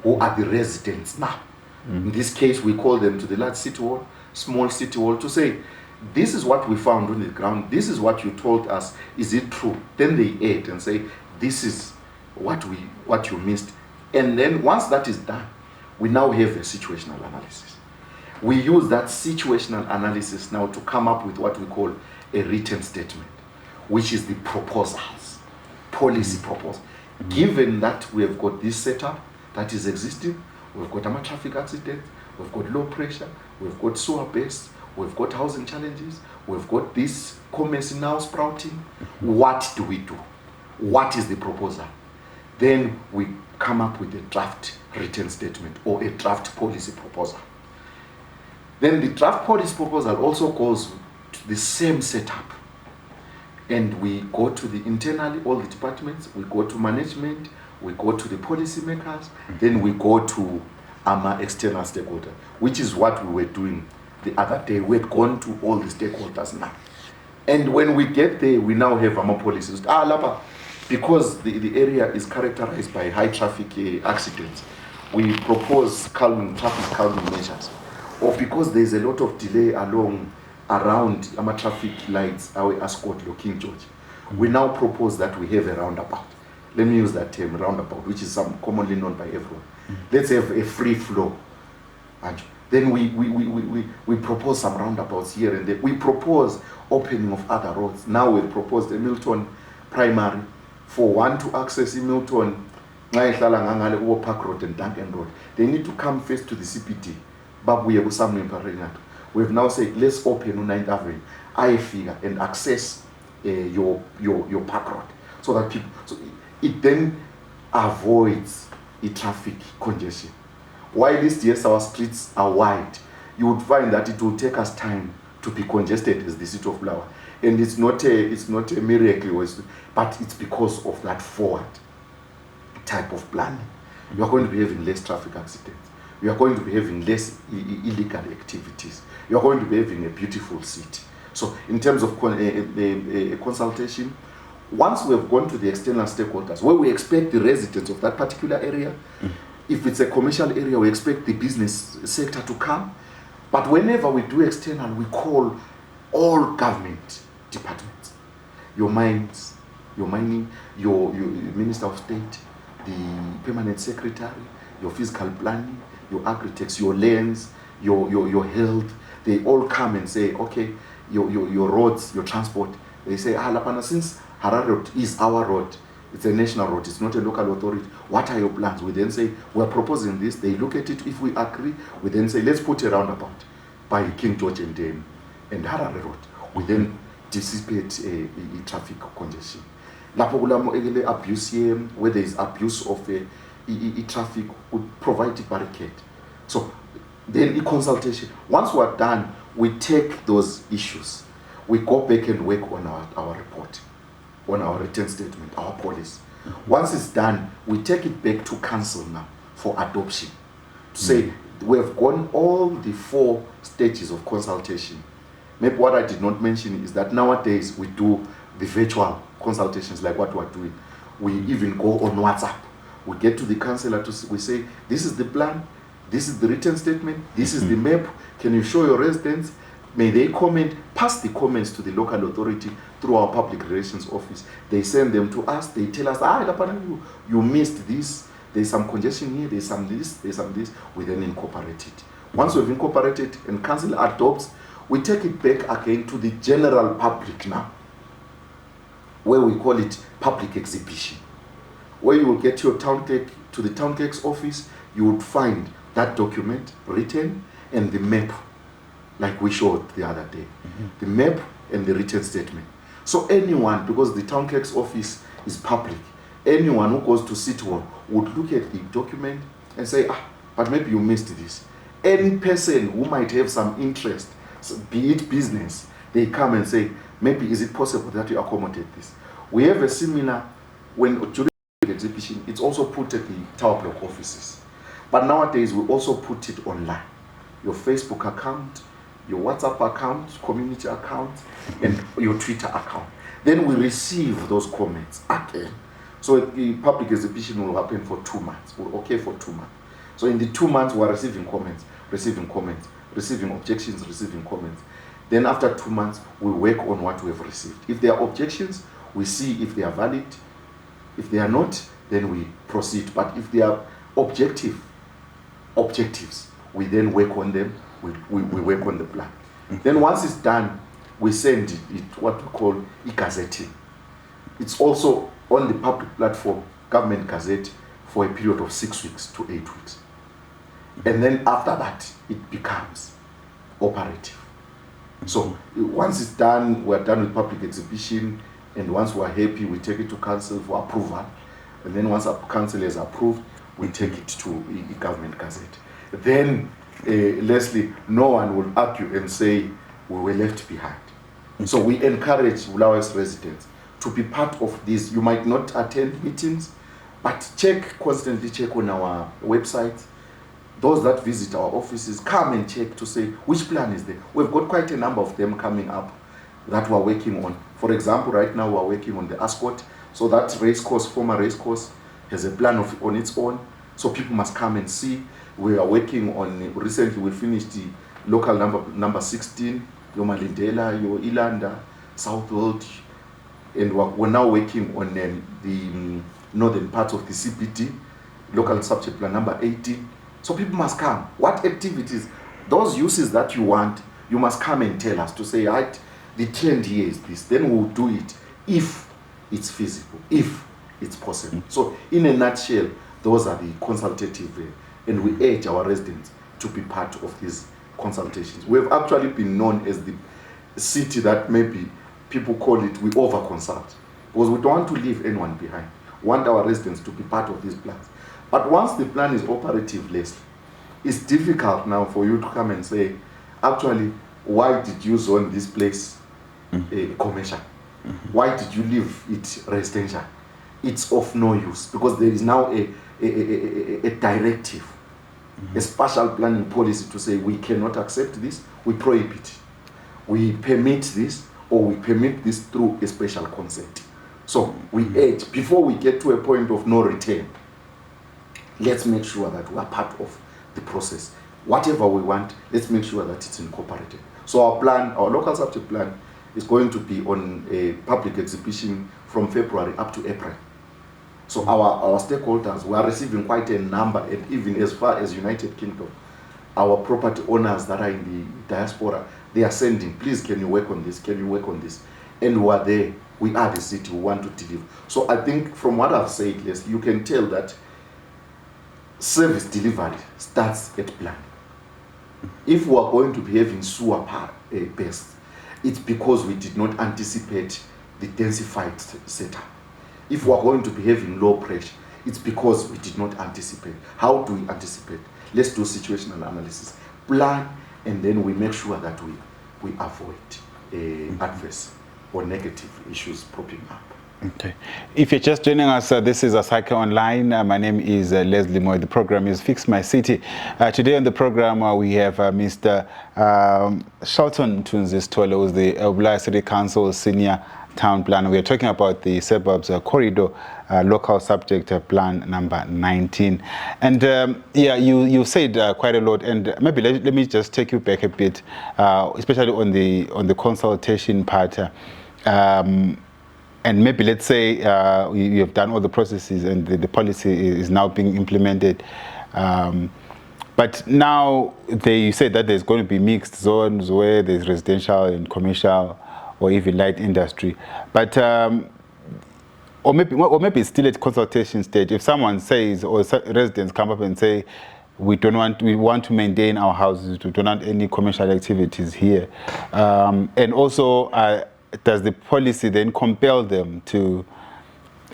S2: who are the residents now. In this case, we call them to the large city hall, small city hall, to say, this is what we found on the ground, this is what you told us, is it true? Then they add and say, this is what you missed. And then once that is done, we now have a situational analysis. We use that situational analysis now to come up with what we call a written statement, which is the proposals, policy proposal. Given that we have got this setup that is existing, we've got traffic accidents, we've got low pressure, we've got sewer base, we've got housing challenges, we've got this commerce now sprouting. What do we do? What is the proposal? Then we come up with a draft written statement or a draft policy proposal. Then the draft policy proposal also goes to the same setup. And we go to the internally, all the departments, we go to management, we go to the policymakers, then we go to our external stakeholder, which is what we were doing the other day. We had gone to all the stakeholders now. And when we get there, we now have our policies. Because the area is characterized by high traffic accidents, we propose traffic calming measures. Or because there's a lot of delay around our traffic lights, our Ascot, King George, we now propose that we have a roundabout. Let me use that term, roundabout, which is commonly known by everyone. Let's have a free flow. And Then we propose some roundabouts here and there. We propose opening of other roads. Now we've proposed a Milton primary for one to access in Milton, Park Road and Duncan Road. They need to come first to the CPD. But we have some We've now said let's open on 9th Avenue, I figure, and access your Park Road, so that people. So it then avoids the traffic congestion. While these days our streets are wide, you would find that it will take us time to be congested as the city of Bulawayo. And it's not a miracle, but it's because of that forward type of planning. You are going to be having less traffic accidents. You are going to be having less illegal activities. You are going to be having a beautiful city. So in terms of consultation, once we have gone to the external stakeholders, where we expect the residents of that particular area, if it's a commercial area, we expect the business sector to come. But whenever we do external, we call all government departments, your mines, your mining, your Minister of State, the Permanent Secretary, your Fiscal Planning, your architects, your lands, your health. They all come and say, okay, your roads, your transport. They say, Lapana, since Harare Road is our road, it's a national road, it's not a local authority, what are your plans? We then say, we're proposing this. They look at it. If we agree, we then say, let's put a roundabout by King George and Harare Road. We then dissipate a traffic congestion. Abuse here, where there is abuse of traffic, would provide a barricade. So then in consultation, once we're done, we take those issues. We go back and work on our report, on our written statement, our policy. Once it's done, we take it back to council now for adoption. To say, we have gone all the 4 stages of consultation. Maybe what I did not mention is that nowadays we do the virtual consultations like what we're doing. We even go on WhatsApp. We get to the councillor, we say, this is the plan, this is the written statement, this is the map, can you show your residents? May they comment, pass the comments to the local authority through our public relations office. They send them to us, they tell us, you missed this, there's some congestion here, there's some this, there's some this. We then incorporate it. Once we've incorporated and council adopts, we take it back again to the general public now, where we call it public exhibition, where you will get your town clerk to the town clerk's office. You would find that document written and the map, like we showed the other day, the map and the written statement. So anyone, because the town clerk's office is public, anyone who goes to Sithole would look at the document and say, but maybe you missed this. Any person who might have some interest, so be it business, they come and say, maybe is it possible that you accommodate this? We have a similar, during the exhibition, it's also put at the tower block offices. But nowadays, we also put it online. Your Facebook account, your WhatsApp account, community account, and your Twitter account. Then we receive those comments again. So the public exhibition will happen for 2 months. We're okay for 2 months. So in the 2 months, we're receiving comments, receiving objections, receiving comments. Then after 2 months, we work on what we've received. If there are objections, we see if they are valid. If they are not, then we proceed. But if they are objectives, we then work on them. We work on the plan. Then once it's done, we send it what we call e-gazetting. It's also on the public platform, Government Gazette, for a period of 6 weeks to 8 weeks. And then after that, it becomes operative. So once it's done, we're done with public exhibition, and once we're happy, we take it to council for approval. And then once our council is approved, we take it to the Government Gazette. Then, Leslie, no one will argue and say we were left behind. So we encourage Bulawayo's residents to be part of this. You might not attend meetings, but constantly check on our website. Those that visit our offices, come and check to say which plan is there. We've got quite a number of them coming up that we're working on. For example, right now we're working on the Ascot. So that racecourse, former racecourse, has a plan on its own. So people must come and see. We are working on, recently we finished the local number 16, your Malindela, your Ilanda, Southwold, and we're now working on the northern part of the CBD, local subject plan number 18. So people must come. What activities Those uses that you want, you must come and tell us to say, right, the trend here is this. Then we'll do it if it's feasible, if it's possible. So in a nutshell, those are the consultative, and we urge our residents to be part of these consultations. We've actually been known as the city that maybe people call it, we over-consult, because we don't want to leave anyone behind. We want our residents to be part of these plans. But once the plan is operative, Leslie, it's difficult now for you to come and say, actually, why did you zone this place commercial? Why did you leave it residential? It's of no use, because there is now a directive, a spatial planning policy to say we cannot accept this, we prohibit it. We permit this, or we permit this through a special consent. So we urge, before we get to a point of no return, let's make sure that we are part of the process. Whatever we want, let's make sure that it's incorporated. So our plan, our local subject plan, is going to be on a public exhibition from February up to April. So our stakeholders, we are receiving quite a number, and even as far as United Kingdom, our property owners that are in the diaspora, they are sending, please, can you work on this? Can you work on this? And we are there. We are the city who want to deliver. So I think from what I've said, Les, you can tell that service delivery starts at plan. If we are going to be having sewer best, it's because we did not anticipate the densified setup. If we are going to be having low pressure, it's because we did not anticipate. How do we anticipate? Let's do situational analysis, plan, and then we make sure that we avoid adverse or negative issues popping up.
S1: Okay. If you're just joining us, this is Asake Online. My name is Leslie Moy. The program is Fix My City. Today on the program, we have Mr. Shelton Mthunzi, who is the Bulawayo City Council Senior Town Planner. We are talking about the Suburbs Corridor Local Subject Plan number 19. And yeah, you said quite a lot. And maybe let me just take you back a bit, especially on the consultation part. And maybe let's say you have done all the processes and the policy is now being implemented. But now you said that there's going to be mixed zones where there's residential and commercial or even light industry. But or maybe it's still at consultation stage. If someone says, or residents come up and say, we want to maintain our houses, we don't want any commercial activities here. And also, does the policy then compel them to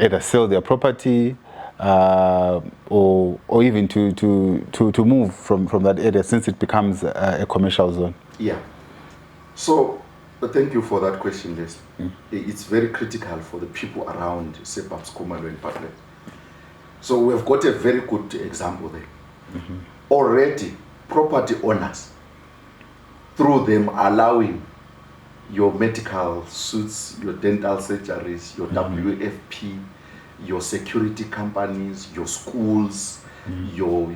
S1: either sell their property or even to move from that area since it becomes a commercial zone?
S2: Yeah. So thank you for that question, Les. It's very critical for the people around Suburbs, Khumalo and Parklands. So we've got a very good example there. Already, property owners, through them allowing your medical suits, your dental surgeries, your WFP, your security companies, your schools, your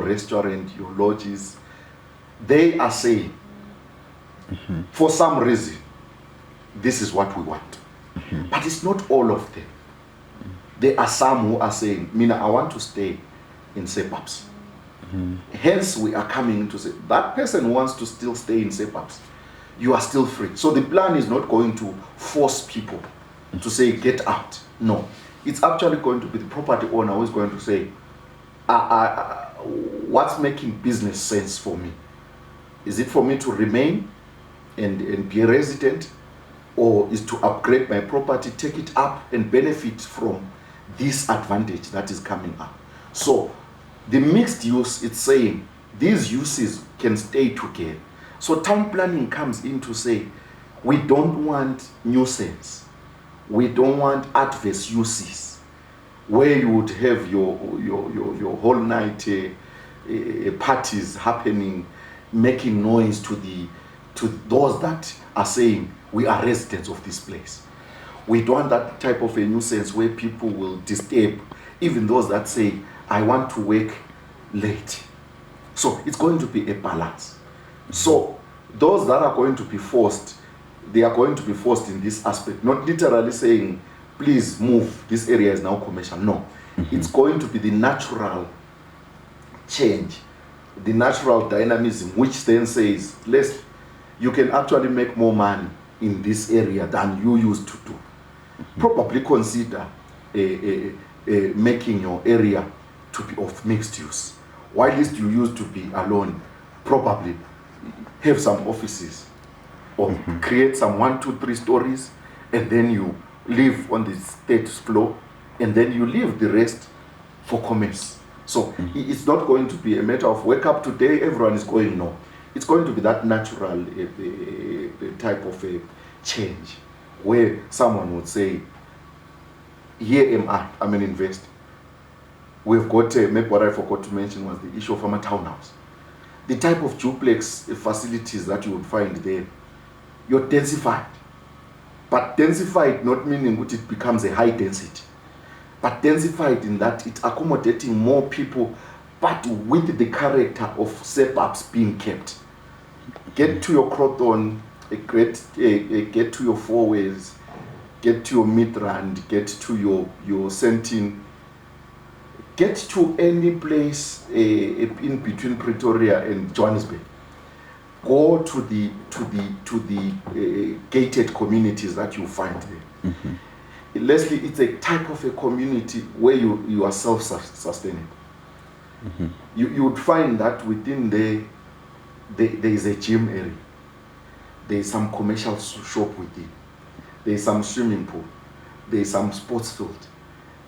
S2: restaurant, your lodges, they are saying, for some reason, this is what we want. But it's not all of them. There are some who are saying, Mina, I want to stay in Suburbs. Hence, we are coming to say, that person who wants to still stay in Suburbs, you are still free. So the plan is not going to force people to say, get out. No. It's actually going to be the property owner who is going to say, what's making business sense for me? Is it for me to remain and be a resident, or is to upgrade my property, take it up and benefit from this advantage that is coming up? So the mixed use, it's saying these uses can stay together. So town planning comes in to say, we don't want nuisance. We don't want adverse uses where you would have your whole night parties happening, making noise to those that are saying we are residents of this place. We don't want that type of a nuisance where people will disturb even those that say, I want to work late. So it's going to be a balance. So those that are going to be forced, they are going to be forced in this aspect, not literally saying, please move, this area is now commercial. No, it's going to be the natural change the natural dynamism, which then says, you can actually make more money in this area than you used to do. Probably consider making your area to be of mixed use. Whilst you used to be alone, probably have some offices or create some 1, 2, 3 stories, and then you live on the third floor, and then you leave the rest for commerce. So it's not going to be a matter of wake up today, everyone is going, no. It's going to be that natural type of a change where someone would say, here am I, I'm an investor. We've got, maybe what I forgot to mention was the issue of a townhouse. The type of duplex facilities that you would find there, you're densified. But densified not meaning that it becomes a high density, but densified in that it's accommodating more people, but with the character of suburbs being kept. Get to your Croton, get to your Four Ways, get to your Midrand, get to your Sentin, get to any place in between Pretoria and Johannesburg. Go to the gated communities that you find there. Leslie, it's a type of a community where you are self-sustaining. You would find that within there is a gym area. There is some commercial shop within. There is some swimming pool. There is some sports field.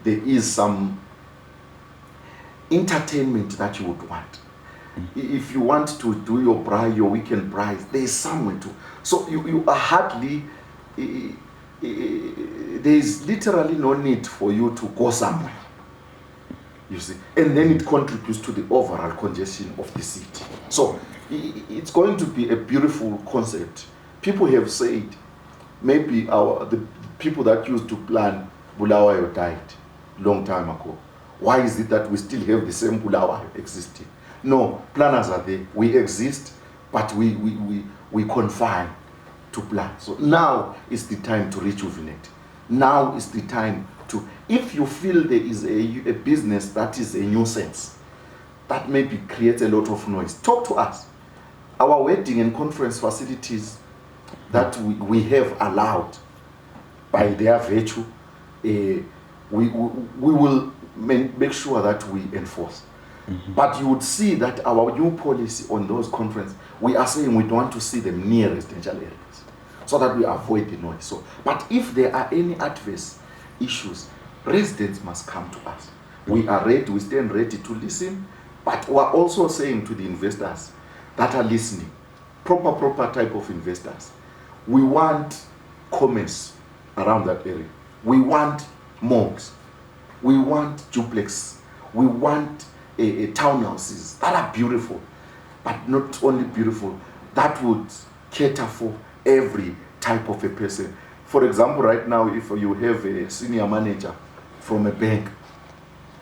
S2: There is some entertainment that you would want. If you want to do your weekend braai, there is somewhere to. So you are hardly, there is literally no need for you to go somewhere. You see, and then it contributes to the overall congestion of the city. So it's going to be a beautiful concept. People have said, maybe the people that used to plan Bulawayo died long time ago. Why is it that we still have the same Bulawayo existing? No, planners are there. We exist, but we confine to plan. So now is the time to rejuvenate. Now is the time to, if you feel there is a business that is a nuisance, that maybe creates a lot of noise, talk to us. Our wedding and conference facilities that we have allowed by their virtue, we will make sure that we enforce. But you would see that our new policy on those conferences, we are saying we don't want to see them near residential areas so that we avoid the noise. So, but if there are any adverse issues, residents must come to us. We are ready, we stand ready to listen, but we are also saying to the investors that are listening, proper type of investors, we want commerce around that area. We want malls. We want duplex. We want townhouses that are beautiful, but not only beautiful, that would cater for every type of a person. For example, right now, if you have a senior manager from a bank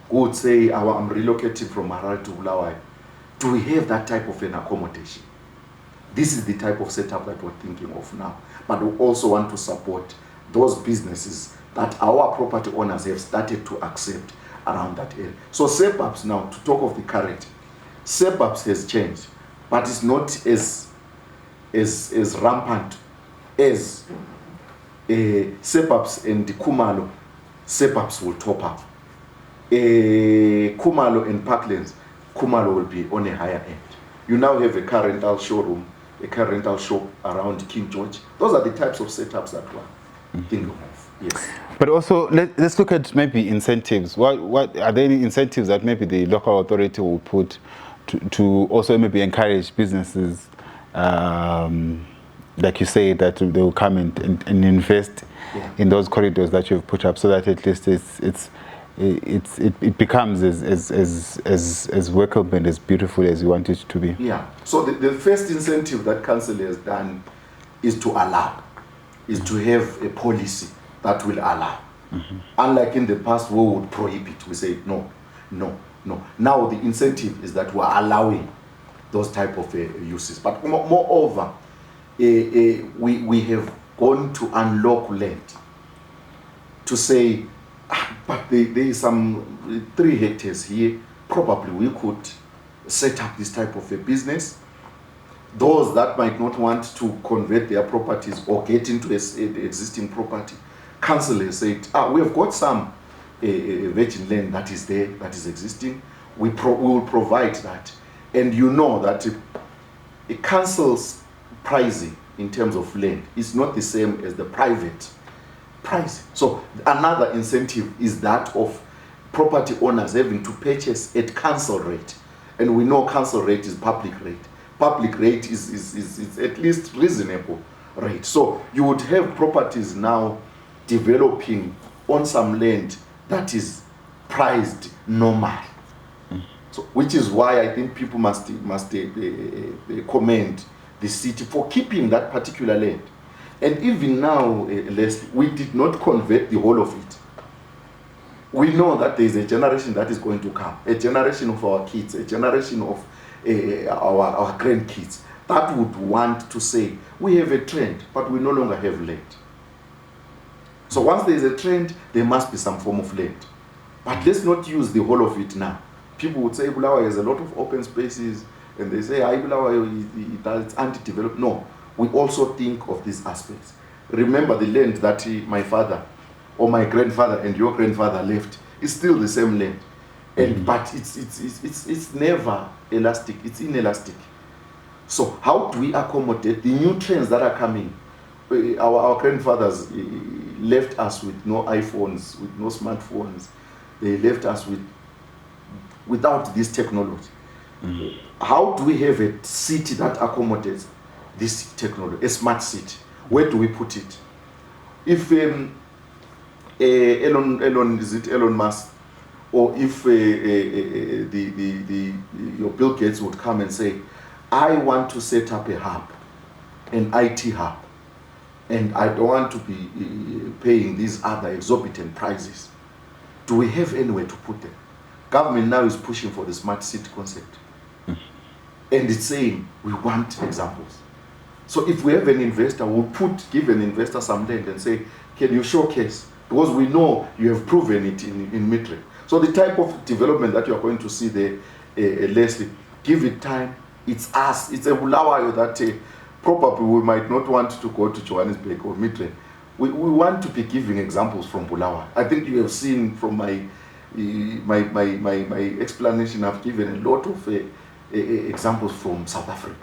S2: who would say, I'm relocating from Harare to Bulawayo, do we have that type of an accommodation? This is the type of setup that we're thinking of now. But we also want to support those businesses that our property owners have started to accept around that area. So suburbs now, to talk of the current, suburbs has changed, but it's not as rampant as suburbs and the Khumalo. Suburbs will top up. Khumalo and Parklands, Khumalo will be on a higher end. You now have a car rental showroom, a car rental shop around King George. Those are the types of setups that we're thinking of. Yes.
S1: But also, let's look at maybe incentives. What are there any incentives that maybe the local authority will put to also maybe encourage businesses, like you say, that they will come and invest in those corridors that you've put up, so that at least it becomes as workable and as beautiful as you want it to be.
S2: Yeah. So the first incentive that council has done is to allow, is to have a policy that will allow. Unlike in the past, we would prohibit. We say no. Now the incentive is that we're allowing those type of uses. But moreover, we have gone to unlock land to say, but there is some 3 hectares here. Probably we could set up this type of a business. Those that might not want to convert their properties or get into the existing property, council has said, we have got some virgin land that is there, that is existing. We will provide that. And you know that a council's pricing in terms of land is not the same as the private price. So another incentive is that of property owners having to purchase at council rate. And we know council rate is public rate. Public rate is at least reasonable rate. So you would have properties now developing on some land that is priced normal. So, which is why I think people must commend the city for keeping that particular land. And even now, Leslie, we did not convert the whole of it. We know that there is a generation that is going to come, a generation of our kids, a generation of our grandkids that would want to say, we have a trend, but we no longer have land. So once there is a trend, there must be some form of land. But let's not use the whole of it now. People would say Bulawayo has a lot of open spaces, and they say, Bulawayo it's undeveloped. No, we also think of these aspects. Remember the land that my father or my grandfather and your grandfather left is still the same land. And but it's never elastic, it's inelastic. So how do we accommodate the new trends that are coming? Our grandfathers left us with no iPhones, with no smartphones. They left us without this technology. How do we have a city that accommodates this technology, a smart city? Where do we put it? If Elon Musk, or if your Bill Gates would come and say, I want to set up a hub, an IT hub, and I don't want to be paying these other exorbitant prices. Do we have anywhere to put them? Government now is pushing for the smart city concept. And it's saying, we want examples. So if we have an investor, we'll give an investor some land and say, can you showcase? Because we know you have proven it in Mitre. So the type of development that you are going to see there, Leslie, give it time. It's us. It's a Bulawayo that probably we might not want to go to Johannesburg or Mitre. We want to be giving examples from Bulawayo. I think you have seen from my explanation, I've given a lot of examples from South Africa.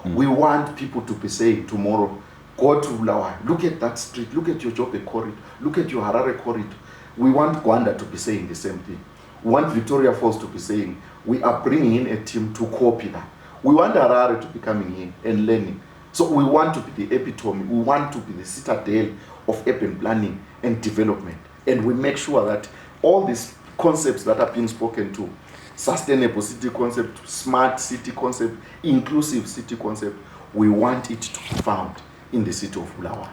S2: We want people to be saying tomorrow, go to Bulawayo, look at that street, look at your Joburg corridor, look at your Harare corridor. We want Gwanda to be saying the same thing. We want Victoria Falls to be saying, we are bringing in a team to copy that. We want Harare to be coming in and learning. So we want to be the epitome, we want to be the citadel of urban planning and development. And we make sure that all these concepts that are being spoken to, sustainable city concept, smart city concept, inclusive city concept, we want it to be found in the city of Bulawayo.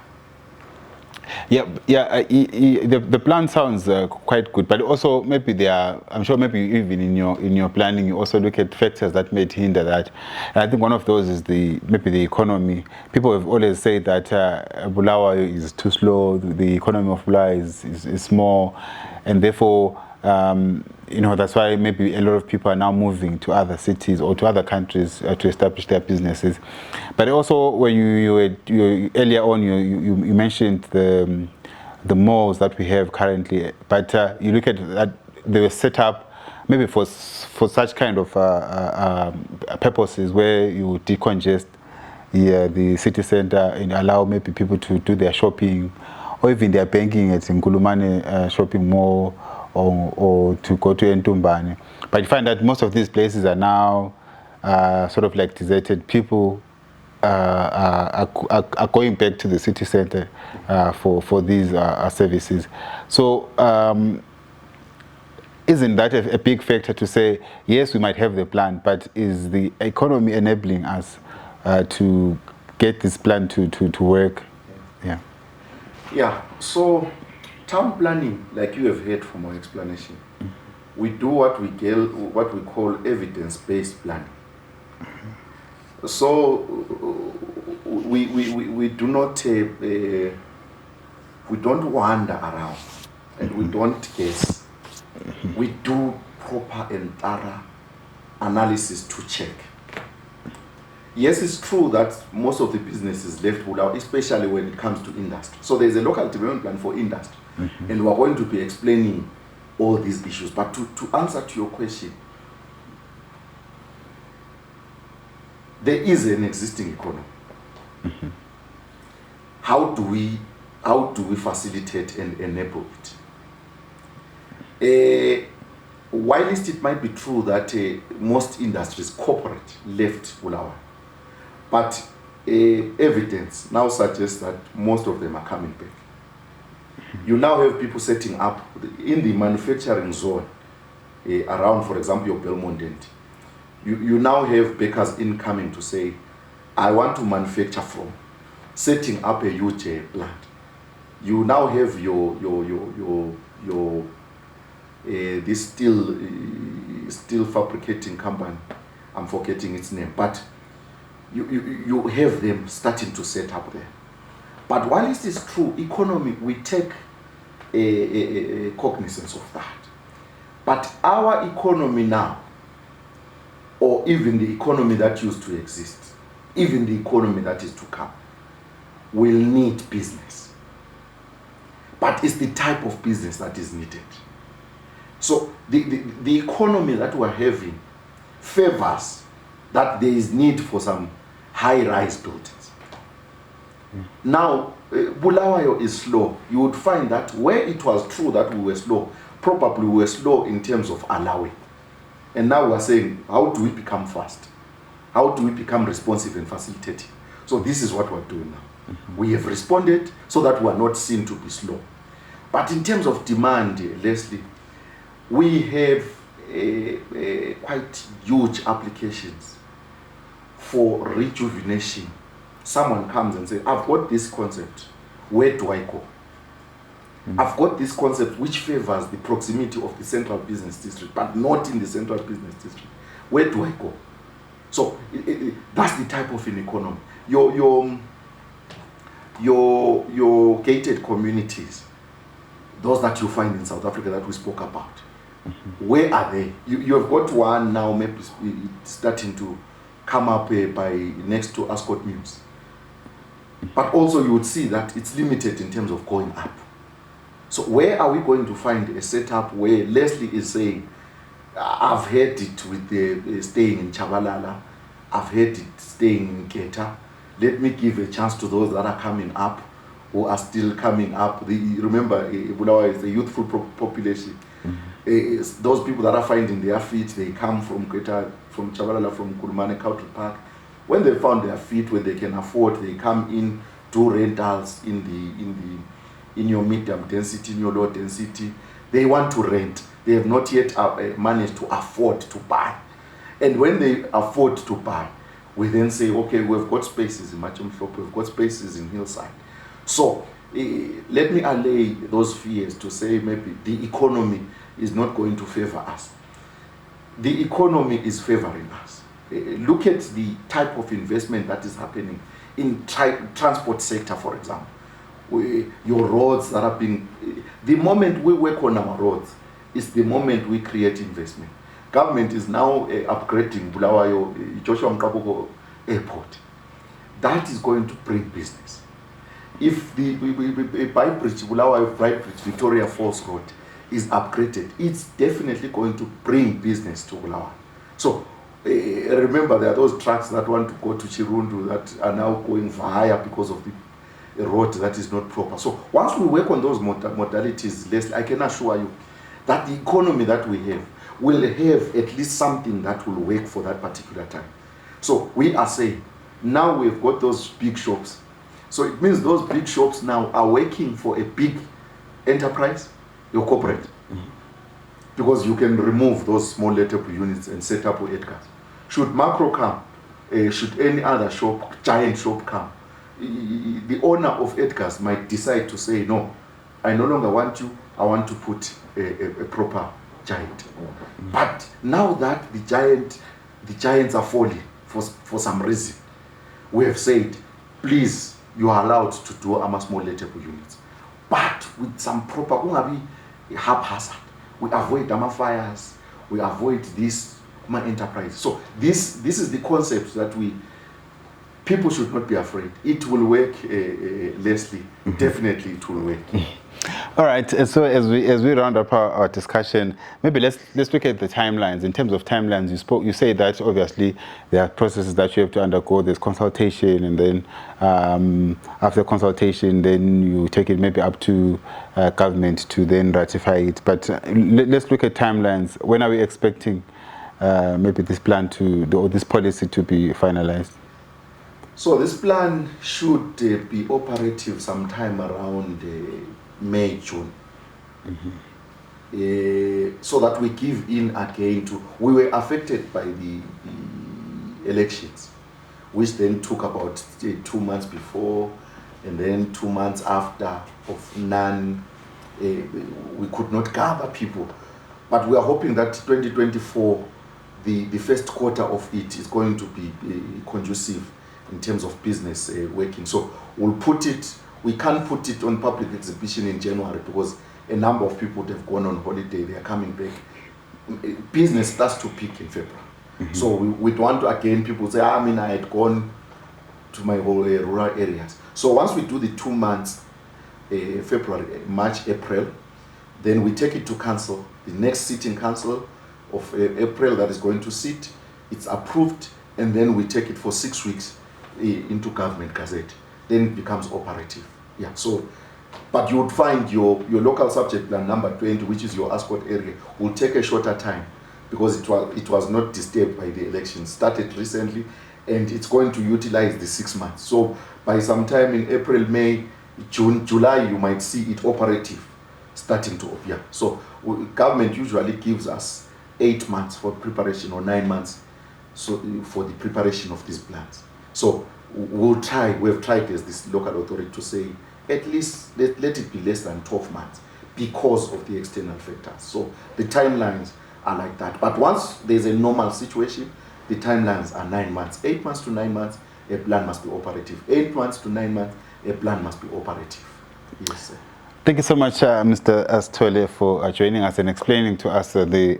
S1: The plan sounds quite good, but also maybe I'm sure maybe even in your planning you also look at factors that may hinder that. And I think one of those is maybe the economy. People have always said that Bulawayo is too slow, the economy of Bulawayo is small, and therefore that's why maybe a lot of people are now moving to other cities or to other countries to establish their businesses. But also, when you earlier on you mentioned the malls that we have currently, but you look at that they were set up maybe for such kind of purposes where you decongest the city center and allow maybe people to do their shopping or even their banking at Nkulumane shopping mall. Or to go to Ntumbane. But you find that most of these places are now sort of like deserted. People are going back to the city center for these services. So isn't that a big factor to say, yes, we might have the plan, but is the economy enabling us to get this plan to work?
S2: Yeah, so town planning, like you have heard from our explanation, we do what we call evidence-based planning. So we do not we don't wander around and we don't guess. We do proper and thorough analysis to check. Yes, it's true that most of the businesses left Bulawayo, especially when it comes to industry. So there's a local development plan for industry, and we're going to be explaining all these issues. But to answer to your question, there is an existing economy. How do we facilitate and enable it? Whilst it might be true that most industries, corporate, left Bulawayo, but evidence now suggests that most of them are coming back. You now have people setting up in the manufacturing zone around, for example, your Belmont. You now have bakers incoming to say, I want to manufacture from, setting up a huge plant. You now have this steel fabricating company, I'm forgetting its name, but you have them starting to set up there. But while it is true, economy, we take a cognizance of that. But our economy now, or even the economy that used to exist, even the economy that is to come, will need business. But it's the type of business that is needed. So the economy that we're having favors that there is need for some high-rise buildings. Now, Bulawayo is slow. You would find that where it was true that we were slow, probably we were slow in terms of allowing. And now we're saying, how do we become fast? How do we become responsive and facilitating? So this is what we're doing now. We have responded so that we are not seen to be slow. But in terms of demand, Leslie, we have quite huge applications for rejuvenation. Someone comes and says, I've got this concept, where do I go? I've got this concept which favors the proximity of the central business district, but not in the central business district. Where do I go? So that's the type of an economy. Your gated communities, those that you find in South Africa that we spoke about, where are they? You have got one now, maybe it's starting to come up by next to Ascot Mills. But also you would see that it's limited in terms of going up. So where are we going to find a setup where Leslie is saying, I've heard it with the staying in Chabalala, I've heard it staying in Keta. Let me give a chance to those that are coming up, who are still coming up. Remember, Bulawayo is a youthful population. Those people that are finding their feet, they come from Keta, from Chabalala, from Khumalo and Parklands. When they found their feet, where they can afford, they come in, do rentals in your medium density, in your low density. They want to rent. They have not yet managed to afford to buy. And when they afford to buy, we then say, okay, we've got spaces in Machumflop, we've got spaces in Hillside. So let me allay those fears to say maybe the economy is not going to favor us. The economy is favoring us. Look at the type of investment that is happening in transport sector, for example. Your roads that are being, the moment we work on our roads is the moment we create investment. Government is now upgrading Bulawayo Joshua Mqaboko Airport. That is going to bring business. If the Bybridge, Bulawayo Bybridge Victoria Falls Road is upgraded, it's definitely going to bring business to Bulawayo. So remember, there are those trucks that want to go to Chirundu that are now going higher because of the road that is not proper. So once we work on those modalities, Leslie, I can assure you that the economy that we have will have at least something that will work for that particular time. So we are saying, now we've got those big shops. So it means those big shops now are working for a big enterprise, your corporate. Because you can remove those small lettable units and set up with Edgar's. Should Macro come, should any other shop, giant shop come, the owner of Edgar's might decide to say, no, I no longer want you, I want to put a proper giant. But now that the giants are falling for some reason, we have said, please, you are allowed to do small lettable units, but with some proper haphazard. We avoid fires, we avoid this enterprise. So this is the concept that people should not be afraid. It will work, Leslie. Definitely it will work.
S1: All right. So as we round up our discussion, maybe let's look at the timelines. In terms of timelines, you say that obviously there are processes that you have to undergo. There's consultation, and then after consultation, then you take it maybe up to government to then ratify it. But let's look at timelines. When are we expecting maybe this plan or this policy to be finalized?
S2: So this plan should be operative sometime around May, June. So that we give in again we were affected by the elections, which then took about 2 months before, and then 2 months after of none. We could not gather people. But we are hoping that 2024, the first quarter of it is going to be conducive in terms of business working. So we can't put it on public exhibition in January because a number of people have gone on holiday, they are coming back. Business starts to peak in February. So we want to, again, people say, I had gone to my whole rural areas. So once we do the 2 months, February, March, April, then we take it to council. The next sitting council of April that is going to sit, it's approved, and then we take it for 6 weeks into government gazette. Then it becomes operative. Yeah. So, but you would find your local subject plan number 20, which is your Ascot area, will take a shorter time because it was not disturbed by the election. Started recently, and it's going to utilize the 6 months. So by sometime in April, May, June, July, you might see it operative, starting to appear. So government usually gives us 8 months for preparation or 9 months, so for the preparation of these plans. So we have tried as this local authority to say at least let it be less than 12 months because of the external factors. So the timelines are like that. But once there's a normal situation, the timelines are 9 months. 8 months to 9 months, a plan must be operative. 8 months to 9 months, a plan must be operative. Yes, sir.
S1: Thank you so much, Mr. Sithole, for joining us and explaining to us the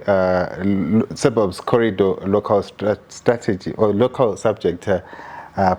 S1: Suburbs Corridor local strategy or local subject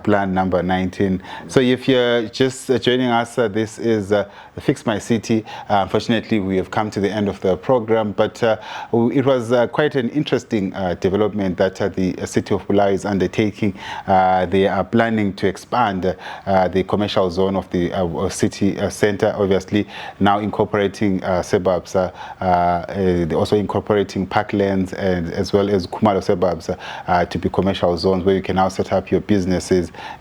S1: plan number 19. So if you're just joining us, this is Fix My City. Unfortunately, we have come to the end of the program, but it was quite an interesting development that the city of Bulawayo is undertaking. They are planning to expand the commercial zone of the city center, obviously now incorporating suburbs, also incorporating Parklands and as well as Khumalo suburbs to be commercial zones where you can now set up your businesses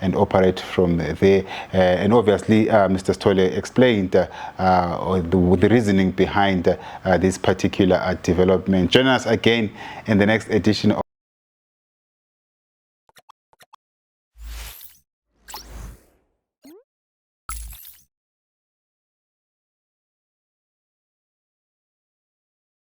S1: and operate from there. And obviously, Mr. Sithole explained the reasoning behind this particular development. Join us again in the next edition of